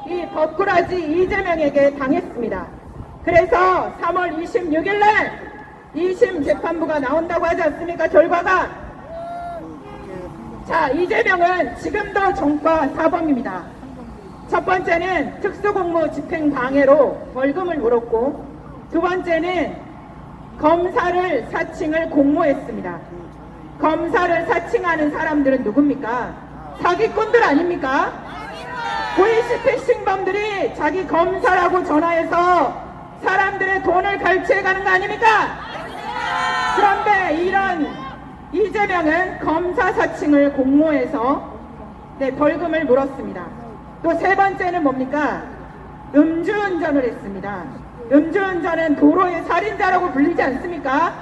이 법꾸라지 이재명에게 당했습니다. 그래서 3월 26일 날 2심 재판부가 나온다고 하지 않습니까? 결과가. 자, 이재명은 지금도 정과 사범입니다. 첫 번째는 특수공무 집행방해로 벌금을 물었고, 두 번째는 검사를 사칭을 공모했습니다. 검사를 사칭하는 사람들은 누굽니까? 사기꾼들 아닙니까? 보이스피싱범들이 자기 검사라고 전화해서 사람들의 돈을 갈취해가는 거 아닙니까? 그런데 이런 이재명은 검사 사칭을 공모해서 벌금을 물었습니다. 또 세 번째는 뭡니까? 음주운전을 했습니다. 음주운전은 도로의 살인자라고 불리지 않습니까?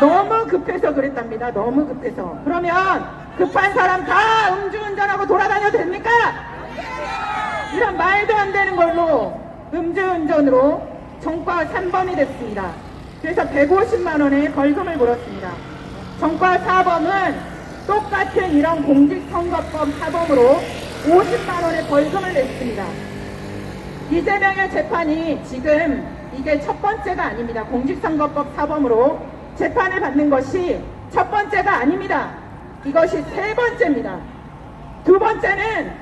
너무 급해서 그랬답니다. 너무 급해서. 그러면 급한 사람 다 음주운전하고 돌아다녀도 됩니까? 이런 말도 안 되는 걸로 음주운전으로 정과 3범이 됐습니다. 그래서 150만 원의 벌금을 물었습니다. 정과 4범은 똑같은 이런 공직선거법 사범으로 50만 원의 벌금을 냈습니다. 이재명의 재판이 지금 이게 첫 번째가 아닙니다. 공직선거법 사범으로 재판을 받는 것이 첫 번째가 아닙니다. 이것이 세 번째입니다. 두 번째는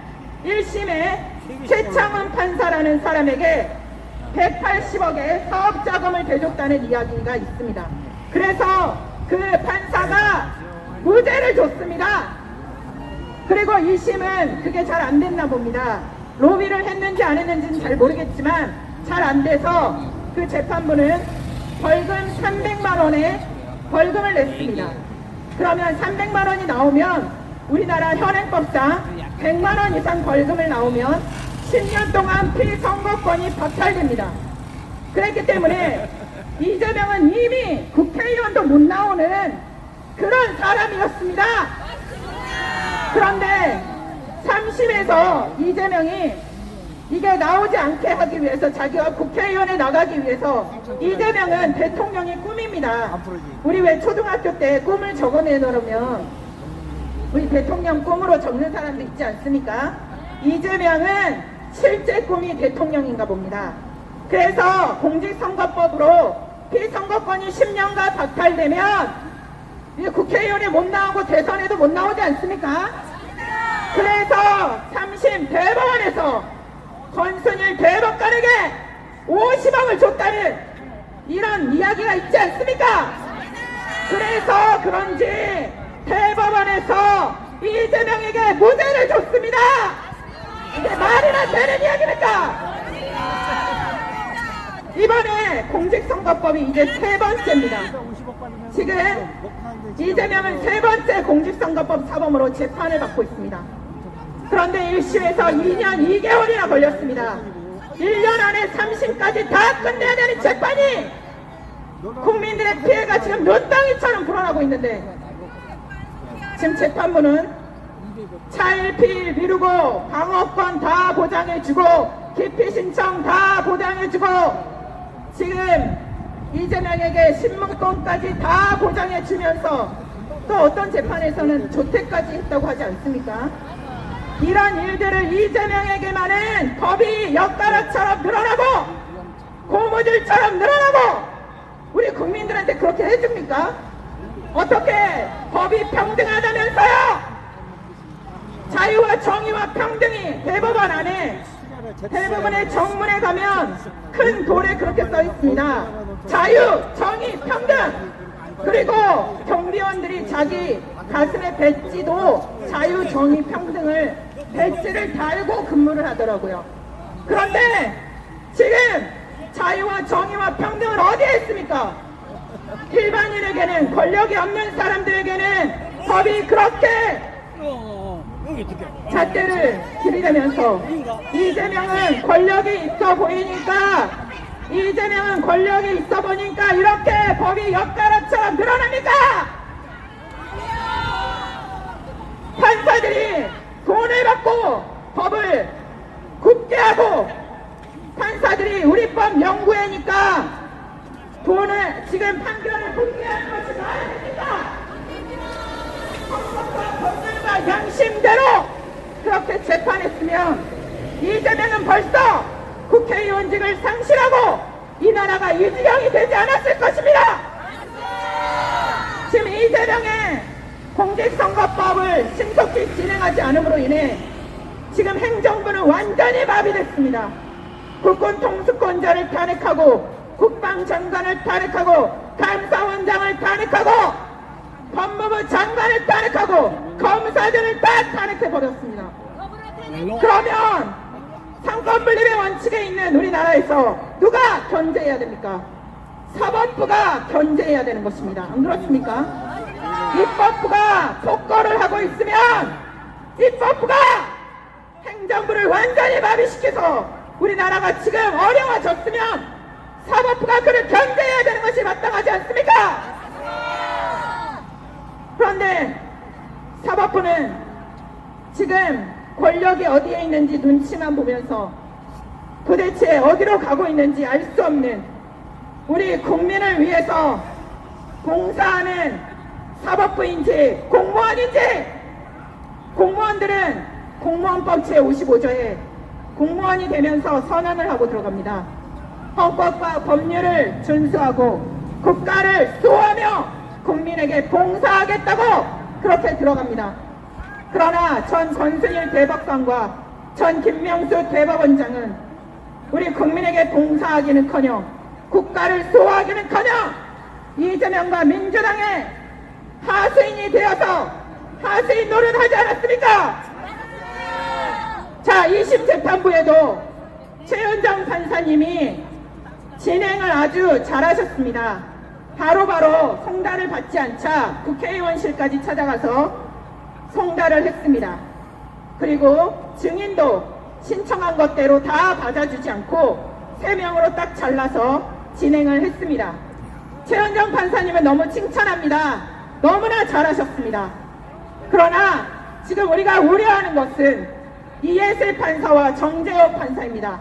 1심에 최창훈 판사라는 사람에게 180억의 사업자금을 대줬다는 이야기가 있습니다. 그래서 그 판사가 무죄를 줬습니다. 그리고 2심은 그게 잘 안 됐나 봅니다. 로비를 했는지 안 했는지는 잘 모르겠지만 잘 안 돼서 그 재판부는 벌금 300만 원의 벌금을 냈습니다. 그러면 300만 원이 나오면 우리나라 현행법상 100만 원 이상 벌금을 나오면 10년 동안 피선거권이 박탈됩니다. 그렇기 때문에 이재명은 이미 국회의원도 못 나오는 그런 사람이었습니다. 그런데 3심에서 이재명이 이게 나오지 않게 하기 위해서 자기가 국회의원에 나가기 위해서 이재명은 대통령의 꿈입니다. 우리 왜 초등학교 때 꿈을 적어내놓으면 우리 대통령 꿈으로 적는 사람도 있지 않습니까? 이재명은 실제 꿈이 대통령인가 봅니다. 그래서 공직선거법으로 피선거권이 10년간 박탈되면 이제 국회의원에 못 나오고 대선에도 못 나오지 않습니까? 그래서 3심 대법원에서 권순일 대법관에게 50억을 줬다는 이런 이야기가 있지 않습니까? 그래서 그런지 대법원에서 이재명에게 무죄를 줬습니다. 이게 말이나 되는 이야기입니까? 이번에 공직선거법이 이제 세 번째입니다. 지금 이재명은 세 번째 공직선거법 사범으로 재판을 받고 있습니다. 그런데 1심에서 2년 2개월이나 걸렸습니다. 1년 안에 3심까지 다 끝내야 되는 재판이 국민들의 피해가 지금 눈덩이처럼 불어나고 있는데 지금 재판부는 차일피일 미루고 방어권 다 보장해주고 기피 신청 다 보장해주고 지금 이재명에게 신문권까지 다 보장해주면서 또 어떤 재판에서는 조퇴까지 했다고 하지 않습니까? 이런 일들을 이재명에게만은 법이 엿가락처럼 늘어나고 고무줄처럼 늘어나고 우리 국민들한테 그렇게 해줍니까? 어떻게 법이 평등하다면서요? 자유와 정의와 평등이 대법원 안에 대부분의 정문에 가면 큰 돌에 그렇게 써 있습니다. 자유, 정의, 평등. 그리고 경비원들이 자기 가슴에 배지도 자유, 정의, 평등을 배지를 달고 근무를 하더라고요. 그런데 지금 자유와 정의와 평등을 어디에 있습니까? 일반인에게는 권력이 없는 사람들에게는 법이 그렇게 잣대를 들이대면서 이재명은 권력이 있어 보이니까 이재명은 권력이 있어 보니까 이렇게 법이 엿가락처럼 늘어납니까? 판사들이 돈을 받고 법을 굽게 하고 판사들이 우리 법 연구회니까 돈을 지금 판결을 굽게 하는 것이 말입니까? 헌법과 법률과 양심대로 그렇게 재판했으면 이재명은 벌써 국회의원직을 상실하고 이 나라가 유지경이 되지 않았을 것입니다. 지금 이재명의 공직선거법을 신속히 진행하지 않음으로 인해 지금 행정부는 완전히 마비됐습니다. 국군 통수권자를 탄핵하고 국방장관을 탄핵하고 감사원장을 탄핵하고 법무부 장관을 탄핵하고 검사들을 다 탄핵해버렸습니다. 그러면 상권분립의 원칙에 있는 우리나라에서 누가 견제해야 됩니까? 사법부가 견제해야 되는 것입니다. 안 그렇습니까? 입법부가 폭거를 하고 있으면 입법부가 행정부를 완전히 마비시켜서 우리나라가 지금 어려워졌으면 사법부가 그를 견제해야 되는 것이 마땅하지 않습니까? 그런데 사법부는 지금 권력이 어디에 있는지 눈치만 보면서 도대체 어디로 가고 있는지 알 수 없는 우리 국민을 위해서 봉사하는 사법부인지 공무원인지 공무원들은 공무원법 제55조에 공무원이 되면서 선언을 하고 들어갑니다. 헌법과 법률을 준수하고 국가를 수호하며 국민에게 봉사하겠다고 그렇게 들어갑니다. 그러나 전 권순일 대법관과 전 김명수 대법원장은 우리 국민에게 봉사하기는커녕 국가를 수호하기는커녕 이재명과 민주당의 하수인이 되어서 하수인 노릇하지 않았습니까? 자, 2심 재판부에도 최은정 판사님이 진행을 아주 잘하셨습니다. 바로바로 송달을 받지 않자 국회의원실까지 찾아가서 송달을 했습니다. 그리고 증인도 신청한 것대로 다 받아주지 않고 3명으로 딱 잘라서 진행을 했습니다. 최은정 판사님은 너무 칭찬합니다. 너무나 잘하셨습니다. 그러나 지금 우리가 우려하는 것은 이예슬 판사와 정재호 판사입니다.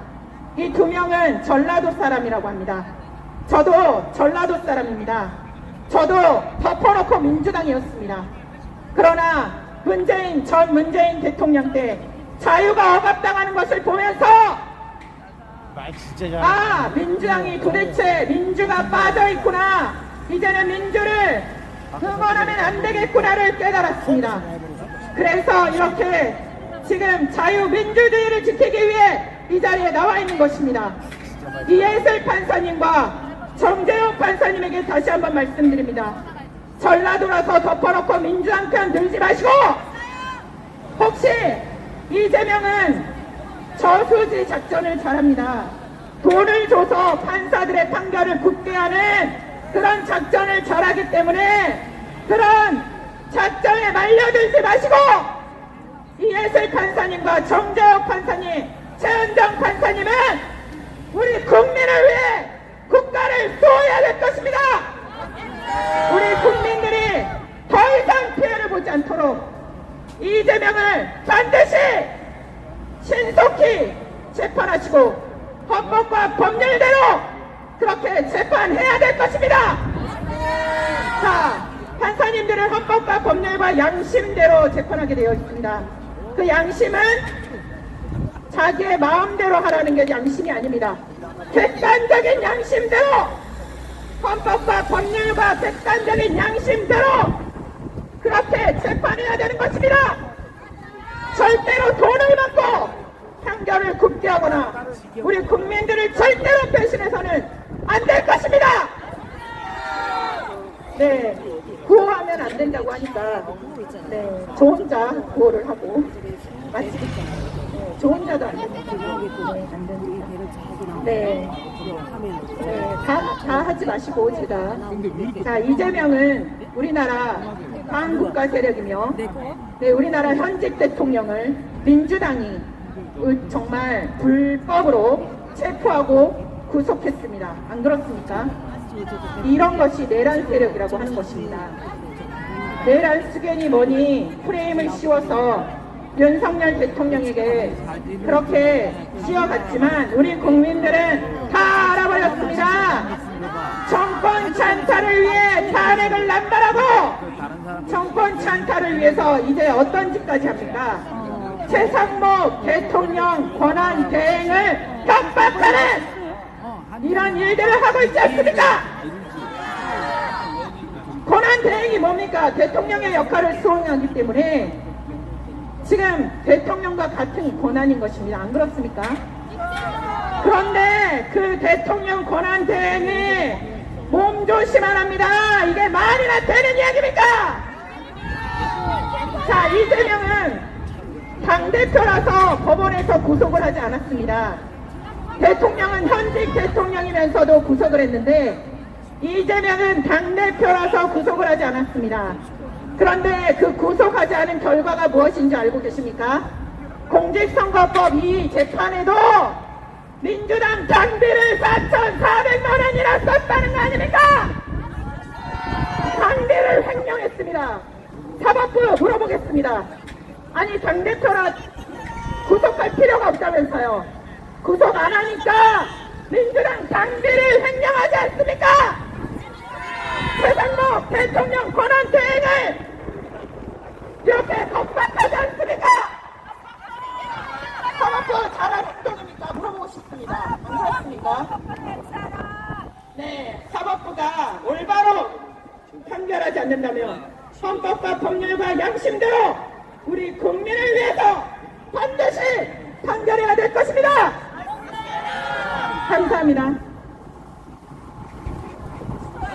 이 2명은 전라도 사람이라고 합니다. 저도 전라도 사람입니다. 저도 덮어놓고 민주당이었습니다. 그러나 전 문재인 대통령 때 자유가 억압당하는 것을 보면서 아, 민주당이 도대체 민주가 빠져있구나, 이제는 민주를 응원하면 안 되겠구나를 깨달았습니다. 그래서 이렇게 지금 자유민주주의를 지키기 위해 이 자리에 나와 있는 것입니다. 이예슬 판사님과 정재호 판사님에게 다시 한번 말씀드립니다. 전라도라서 덮어놓고 민주당 편 들지 마시고, 혹시 이재명은 저수지 작전을 잘합니다. 돈을 줘서 판사들의 판결을 굽게 하는 그런 작전을 잘하기 때문에 그런 작전에 말려들지 마시고 이예슬 판사님과 정재욱 판사님, 최은정 판사님은 우리 국민을 위해 국가를 수호해야 될 것입니다. 우리 국민들이 더 이상 피해를 보지 않도록 이재명을 반드시 신속히 재판하시고 헌법과 법률대로 그렇게 재판해야 될 것입니다. 자, 판사님들은 헌법과 법률과 양심대로 재판하게 되어 있습니다. 그 양심은 자기의 마음대로 하라는 게 양심이 아닙니다. 객관적인 양심대로, 헌법과 법률과 객관적인 양심대로 그렇게 재판해야 되는 것입니다. 절대로 돈을 받고 판결을 굽게 하거나 우리 국민들을 절대로 배신해서는 안 될 것입니다. 네, 구호하면 안 된다고 하니까 네, 저 혼자 구호를 하고 마치겠습니다. 네, 저 혼자도 안 됩니다. 네, 다 하지 마시고 제가. 자, 이재명은 우리나라 반국가 세력이며 네, 우리나라 현직 대통령을 민주당이 정말 불법으로 체포하고 구속했습니다. 안 그렇습니까? 이런 것이 내란 세력이라고 하는 것입니다. 내란 수견이 뭐니 프레임을 씌워서 윤석열 대통령에게 그렇게 씌워갔지만 우리 국민들은 다 알아버렸습니다. 정권 찬탈을 위해 탄핵을 남발하고 정권 찬탈을 위해서 이제 어떤 짓까지 합니까? 최상목 대통령 권한 대행을 협박하는 이런 일들을 하고 있지 않습니까? 권한 대행이 뭡니까? 대통령의 역할을 수행하기 때문에 지금 대통령과 같은 권한인 것입니다. 안 그렇습니까? 그런데 그 대통령 권한 대행이 몸조심만 합니다. 이게 말이나 되는 이야기입니까? 자, 이재명은 당대표라서 법원에서 구속을 하지 않았습니다. 대통령은 현직 대통령이면서도 구속을 했는데 이재명은 당대표라서 구속을 하지 않았습니다. 그런데 그 구속하지 않은 결과가 무엇인지 알고 계십니까? 공직선거법 이 재판에도 민주당 장비를 4,400만 원이나 썼다는 거 아닙니까? 장비를 횡령했습니다. 사법부 물어보겠습니다. 아니 당대표라 구속할 필요가 없다면서요. 구속 안 하니까 민주당 장비를 횡령하지 않습니까? 최상목 대통령 권한 대행을 이렇게 겁박하지 않습니까? 사법부 잘한 행동입니까? 물어보고 싶습니다. 안 그렇습니까? 네, 사법부가 올바로 판결하지 않는다면 헌법과 법률과 양심대로 우리 국민을 위해서 반드시 판결해야 될 것입니다. 감사합니다.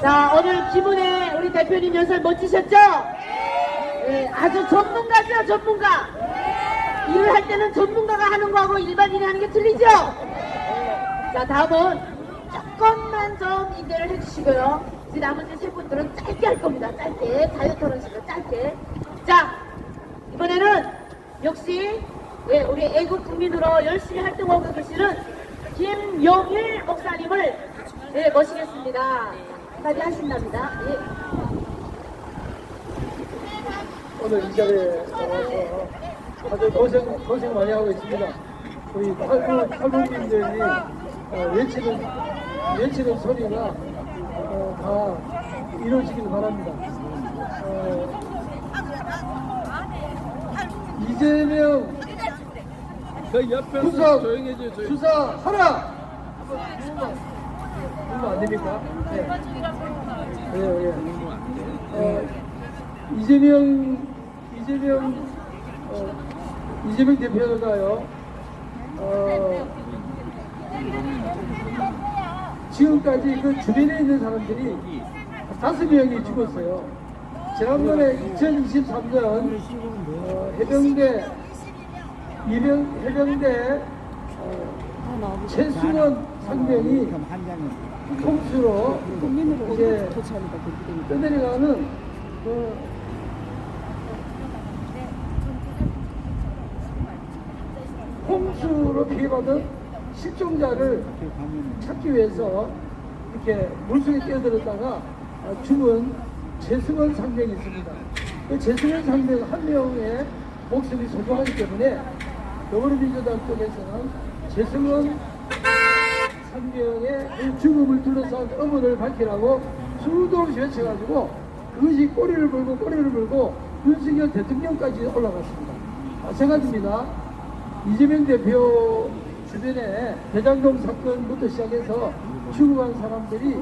자, 오늘 기분에 우리 대표님 연설 멋지셨죠? 네, 아주 전문가죠, 전문가. 일을 할 때는 전문가가 하는 거하고 일반인이 하는 게 틀리죠? 자, 다음은 조금만 좀 인내를 해주시고요. 이제 나머지 세 분들은 짧게 할 겁니다. 짧게. 자유토론식으로 짧게. 자, 이번에는 역시 우리 애국 국민으로 열심히 활동하고 계시는 김용일 목사님을 모시겠습니다. 한마디 하신답니다. 예. 오늘 이 자리에 나와서 아주 고생 많이 하고 있습니다. 우리 탈북민들이 외치는 소리가 다 이루어지길 바랍니다. 이재명 구속 수사하라! 그러면 안 됩니까? 네. 이재명 대표가요, 지금까지 그 주변에 있는 사람들이 5명이 죽었어요. 지난번에 2023년 해병대 최승원 상병이 홍수로 이제 떠내려가는 홍수로 피해받은 실종자를 찾기 위해서 이렇게 물속에 뛰어들었다가 죽은 최승원 상병이 있습니다. 그 최승원 상병 한 명의 목숨이 소중하기 때문에 더불어민주당 쪽에서는 최승원 상병의 그 죽음을 둘러싼 의문을 밝히라고 수도 없이 외쳐가지고 그것이 꼬리를 물고 윤석열 대통령까지 올라갔습니다. 마찬가지입니다. 이재명 대표 주변에 대장동 사건부터 시작해서 죽어간 사람들이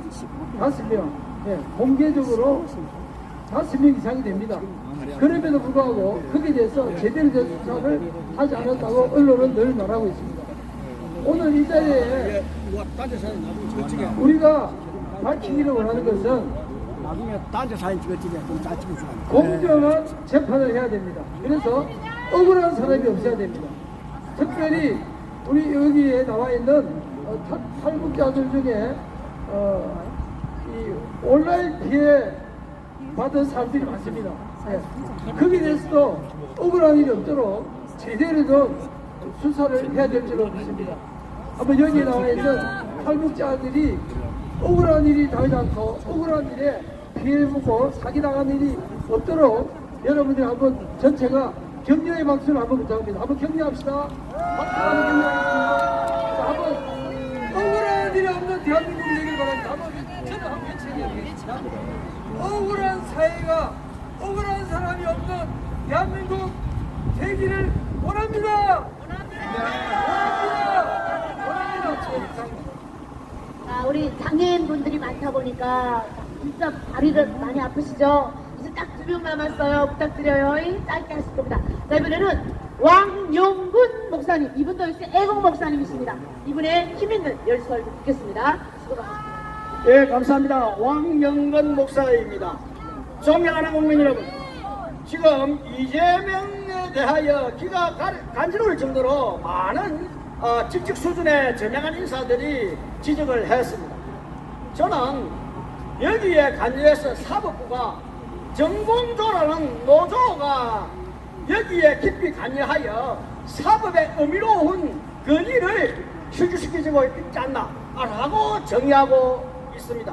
5명, 공개적으로 5명 이상이 됩니다. 그럼에도 불구하고 거기에 대해서 제대로 된 수사를 하지 않았다고 언론은 늘 말하고 있습니다. 오늘 이 자리에 우리가 밝히기를 원하는 것은 공정한 재판을 해야 됩니다. 그래서 억울한 사람이 없어야 됩니다. 특별히 우리 여기에 나와 있는 탈북자들 중에 이 온라인 피해 받은 사람들이 많습니다. 거기에 대해서도 억울한 일이 없도록 제대로 된 수사를 해야 될 줄로 믿습니다. 한번 여기에 나와 있는 탈북자들이 억울한 일이 당하지 않고 억울한 일에 피해를 보고 사기당한 일이 없도록 여러분들이 한번 전체가 격려의 박수를 한번 부탁합니다. 한번 격려합시다. 박수 한번 격려하겠습니다. 자, 한번 억울한 일이 없는 대한민국이 되길 바랍니다. 한번 저는 한번 외치겠습니다. 억울한 사회가 억울한 사람이 없는 대한민국 되기를 원합니다. 원합니다. 우리 장애인분들이 많다 보니까 진짜 다리를 많이 아프시죠? 이제 딱 2명 남았어요. 부탁드려요. 짧게 하실 겁니다. 자, 이번에는 왕용근 목사님. 이분도 역시 애국 목사님이십니다. 이분의 힘있는 열설 듣겠습니다. 수고 많으십니다. 예, 감사합니다. 왕영건 목사입니다. 존경하는 국민 여러분, 지금 이재명에 대하여 귀가 간지러울 정도로 많은 직책 수준의 저명한 인사들이 지적을 했습니다. 저는 여기에 관여해서 사법부가 정봉조라는 노조가 여기에 깊이 관여하여 사법의 의미로운 권위를 실추시키고 있지 않나라고 정의하고 있습니다.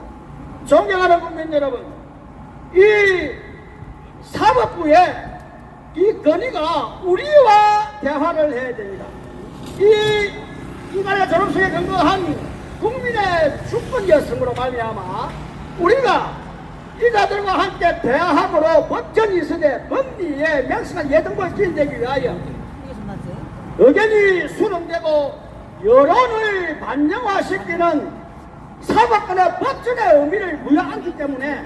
존경하는 국민 여러분, 이 사법부의 이 권위가 우리와 대화를 해야 됩니다. 이간의 졸업식에 근거한 국민의 주권 여성으로 말미암아 우리가 이자들과 함께 대화함으로 법전 이선의 법리에 명확한 예정과 기인되기 위하여 의견이 수렴되고 여론을 반영화시키는 사법권의 법전의 의미를 부여하기 때문에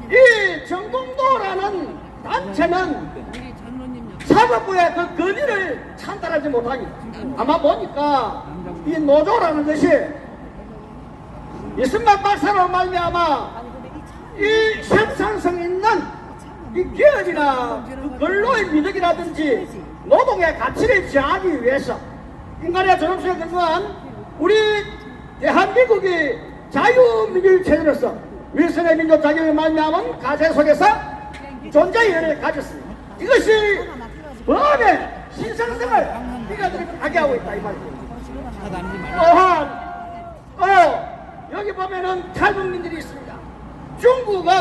이 정봉도라는 단체는 사법부의 그 권위를 찬탈하지 못하니 아마 보니까 이 노조라는 것이 이승만 박사로 말미암아 이 생산성 있는 이 기업이나 그 근로의 미덕이라든지 노동의 가치를 지향하기 위해서 인간의 존엄성에 근거한 우리 대한민국이 자유민주주의 체제로서 윌슨의 민족 자격을 말미암은 가세 속에서 존재의 의를 가졌습니다. 이것이 법의 신성성을 우리가들이 파괴하고 있다 이 말이죠. 또한 여기 보면은 탈북민들이 있습니다. 중국은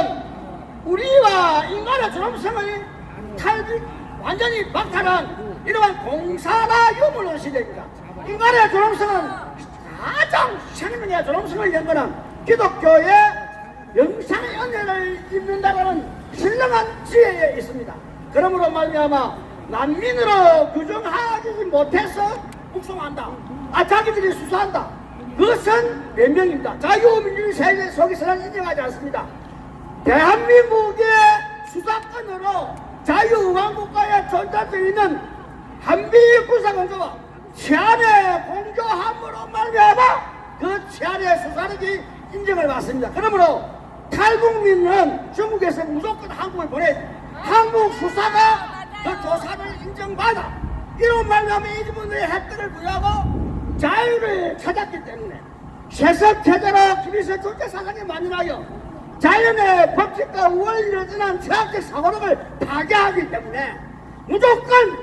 우리와 인간의 존엄성을 완전히 박탈한 이러한 공산화 유물의 시대입니다. 인간의 존엄성은 가장 생명의 존엄성을 연관한 기독교의 영상의 은혜를 입는다는 신령한 지혜에 있습니다. 그러므로 말미암아 난민으로 규정하지 못해서 북송한다. 자기들이 수사한다. 그것은 변명입니다. 자유민주주의 세계 속에서는 인정하지 않습니다. 대한민국의 수사권으로 자유왕국가에 존재할 있는 한미군사공조와 치안의 공조함으로 말미암아 그 치안의 수사력이 인정을 받습니다. 그러므로 탈북민은 중국에서 무조건 한국을 보내 한국 수사가 그 조사를 인정받아 이런 말미암아 이분들의 혜택을 부여하고 자유를 찾았기 때문에 세습체제로 김일성 졸제사상에 만연하여 자연의 법칙과 원리를 떠난 철학적 사고력을 파괴하기 때문에 무조건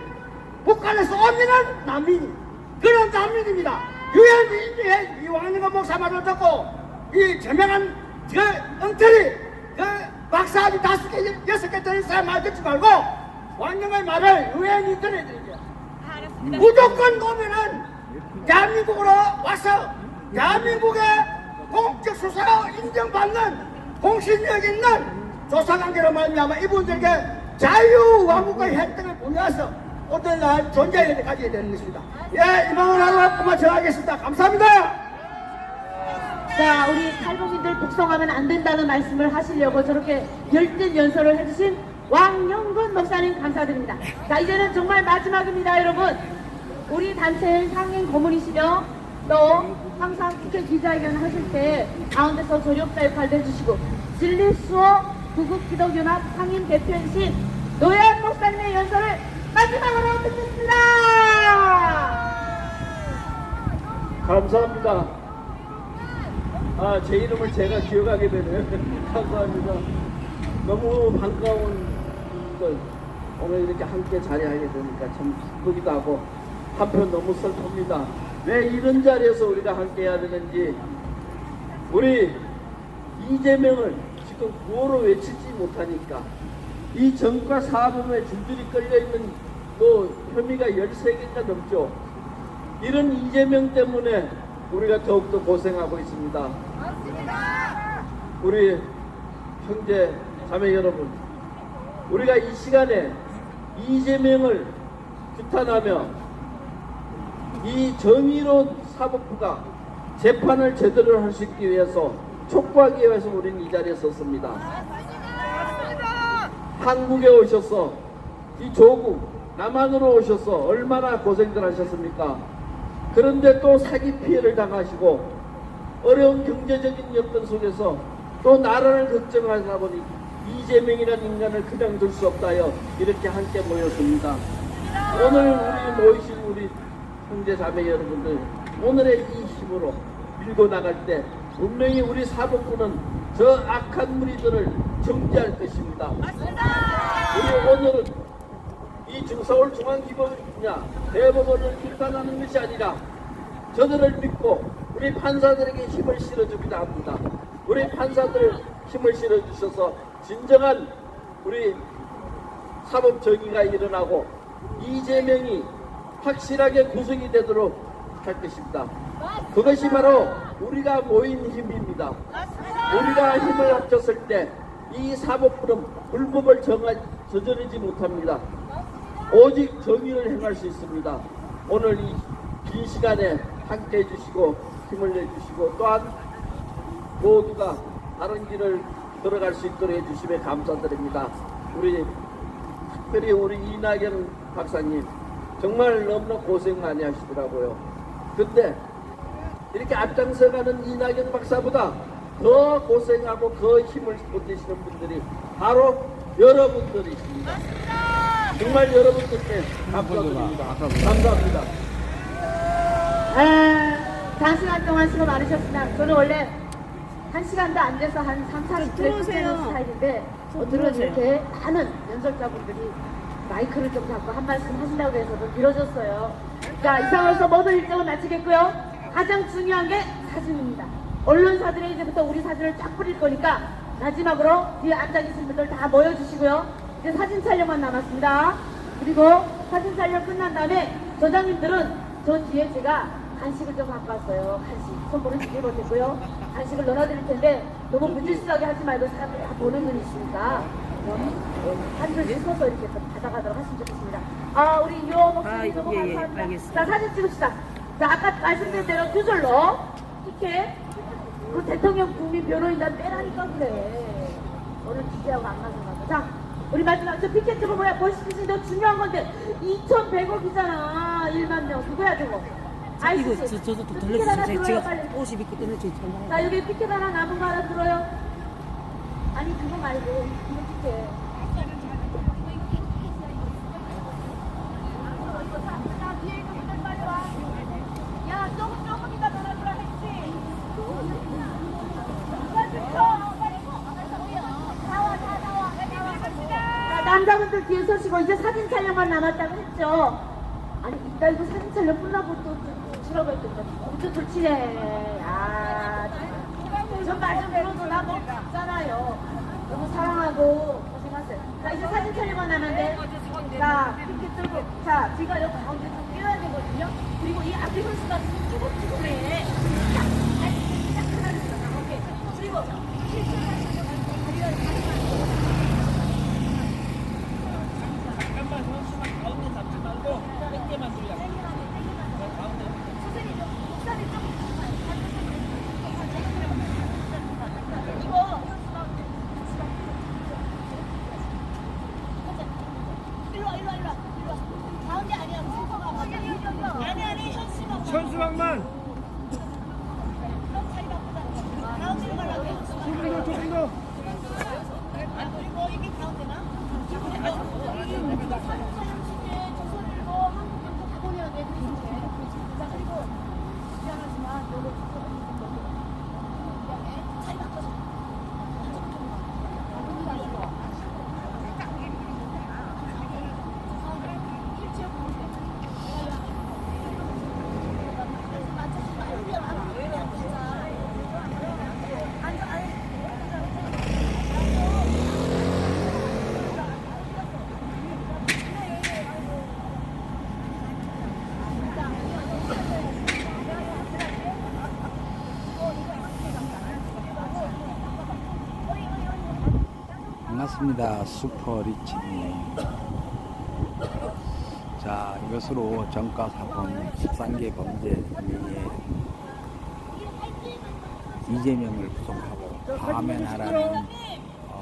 북한에서 오면은 난민이 그런 난민입니다. 유엔 인주의 이왕영건 목사 말을 듣고 이 저명한 그 엉터리 그 박사하기 5개 6개 되는 사람 말 듣지 말고 왕영의 말을 유엔이 전해드리죠. 무조건 오면은 대한민국으로 와서 대한민국의 공적 수사로 인정받는 공신력 있는 조사관계로 말미암아 이분들에게 자유왕국의 혜택을 부여해서 어떤 날 존재를 가지게 되는 것입니다. 예, 이만을 하고 그만 전하겠습니다. 감사합니다. 자, 우리 탈북민들 북송하면 안 된다는 말씀을 하시려고 저렇게 열띤 연설을 해주신 왕영근 목사님 감사드립니다. 자, 이제는 정말 마지막입니다, 여러분. 우리 단체의 상임 고문이시죠? 또 항상 국회 기자회견 하실 때 가운데서 조력자 역할도 해주시고 진리수호 구국기독연합 상임 대표이신 노현 목사님의 연설을 마지막으로 듣겠습니다. 감사합니다. 제 이름을 제가 기억하게 되네요. 감사합니다. 너무 반가운 걸 오늘 이렇게 함께 자리하게 되니까 참 기쁘기도 하고 한편 너무 슬픕니다. 왜 이런 자리에서 우리가 함께 해야 되는지 우리 이재명을 지금 구호로 외치지 못하니까 이 정과 사범에 줄줄이 끌려있는 혐의가 13개가 넘죠. 이런 이재명 때문에 우리가 더욱더 고생하고 있습니다. 우리 형제 자매 여러분, 우리가 이 시간에 이재명을 규탄하며 이 정의로운 사법부가 재판을 제대로 할 수 있기 위해서 촉구하기 위해서 우리는 이 자리에 섰습니다. 한국에 오셔서 이 조국 남한으로 오셔서 얼마나 고생들 하셨습니까? 그런데 또 사기 피해를 당하시고 어려운 경제적인 여건 속에서 또 나라를 걱정하다 보니 이재명이라는 인간을 그냥 둘 수 없다여 이렇게 함께 모였습니다. 오늘 우리 모이신 우리 형제 자매 여러분들, 오늘의 이 힘으로 밀고 나갈 때 분명히 우리 사법부는 저 악한 무리들을 정지할 것입니다. 우리 오늘은 이 서울중앙지법이냐 대법원을 규탄하는 것이 아니라 저들을 믿고 우리 판사들에게 힘을 실어주기도 합니다. 우리 판사들 힘을 실어주셔서 진정한 우리 사법 정의가 일어나고 이재명이 확실하게 구속이 되도록 할 것입니다. 그것이 바로 우리가 모인 힘입니다. 우리가 힘을 합쳤을 때 이 사법부는 불법을 저지르지 못합니다. 오직 정의를 행할 수 있습니다. 오늘 이 긴 시간에 함께 해주시고 힘을 내주시고 또한 모두가 다른 길을 걸어갈 수 있도록 해주심에 감사드립니다. 특별히 우리 이낙연 박사님 정말 너무나 고생 많이 하시더라고요. 근데 이렇게 앞장서가는 이낙연 박사보다 더 고생하고 더 힘을 보태시는 분들이 바로 여러분들이십니다. 정말 여러분들께 감사드립니다. 감사합니다. 단시간 동안 수고 많으셨습니다. 저는 원래 1시간도 안 돼서 한 3, 40분에 끝내는 스타일인데 오늘은 이렇게 많은 연설자분들이 마이크를 좀 잡고 한 말씀 하신다고 해서 좀 길어졌어요. 자, 이상으로서 모든 일정은 마치겠고요. 가장 중요한 게 사진입니다. 언론사들이 이제부터 우리 사진을 쫙 뿌릴 거니까 마지막으로 뒤에 앉아 계신 분들 다 모여주시고요. 이제 사진 촬영만 남았습니다. 그리고 사진 촬영 끝난 다음에 저장님들은 저 뒤에 제가 간식을 좀 갖고 왔어요. 간식. 선물은 주지 못했고요. 간식을 넣어드릴 텐데 너무 무질서하게 하지 말고 사람들이 다 보는 눈이 있으니까 사진을 씻어서 이렇게 좀 받아가도록 하시면 좋겠습니다. 우리 요 목사님 너무 감사합니다. 자, 사진 찍읍시다. 자, 아까 말씀드린 대로 두 줄로 이렇게 그 대통령 국민 변호인 난 빼라니까 그래. 오늘 기재하고 안 맞아가지고. 자, 우리 마지막 저 피켓트가 뭐야? 보시듯이 너 중요한 건데 2,100억이잖아. 1만 명. 누구야 저거? 이거 저도 좀 돌려주세요. 제가 옷이 있기 때문에 좀 잘. 자, 여기 피켓 하나 남은 거 하나 들어요. 아니 그거 말고 이거 피켓. 야, 조금 이따 전화주라 했지. 자, 남자분들 뒤에 서시고 이제 사진 촬영만 남았다고 했죠. 아니 이따 이거 사진 촬영 끝나고 또 치라고 했던데 엄청 좋지네. 저 말씀 들어도 나 너무 작잖아요. 너무 사랑하고 고생하세요. 자, 이제 사진 촬영만 남았는데 자, 이렇게 들고 자, 제가 여기 가운데 좀 끼워야 되거든요. 그리고 이 앞에 선수가 쭈글쭈글해. 딱 하나 있어. 오케이. 그리고 잠깐만 선수만 가운데 잡지 말고 몇 개만 주려고. 가운데. 선생님 좀 목사님 좀 천수방만. 조금 더. 반갑습니다. 슈퍼리치님. 자, 이것으로 정가사범 13개 범죄 혐의에 이재명을 구속하고 파면하라는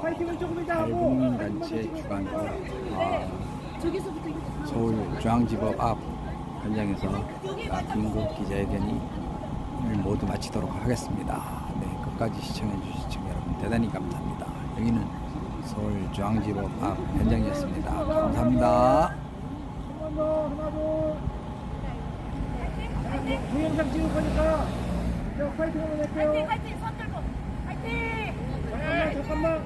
탈북민단체 주관으로 서울중앙지법 앞 현장에서 긴급 기자회견을 모두 마치도록 하겠습니다. 네, 끝까지 시청해 주신 시청 여러분 대단히 감사합니다. 여기는 서울중앙지법 앞 현장이었습니다. 감사합니다. 동영상 찍을 거니까 제가 파이팅 한번 할게요. 파이팅! 손 들고! 파이팅! 잠깐만.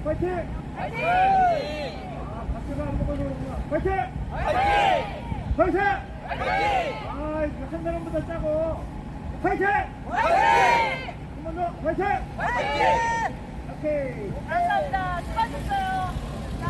파이팅! 파이팅! 박수가 안 먹어도 그렇구나. 파이팅! 파이팅! 파이팅! 파이팅! 한 사람보다 짜고. 파이팅! 파이팅! 한 번 더. 파이팅! 파이팅! 오케이.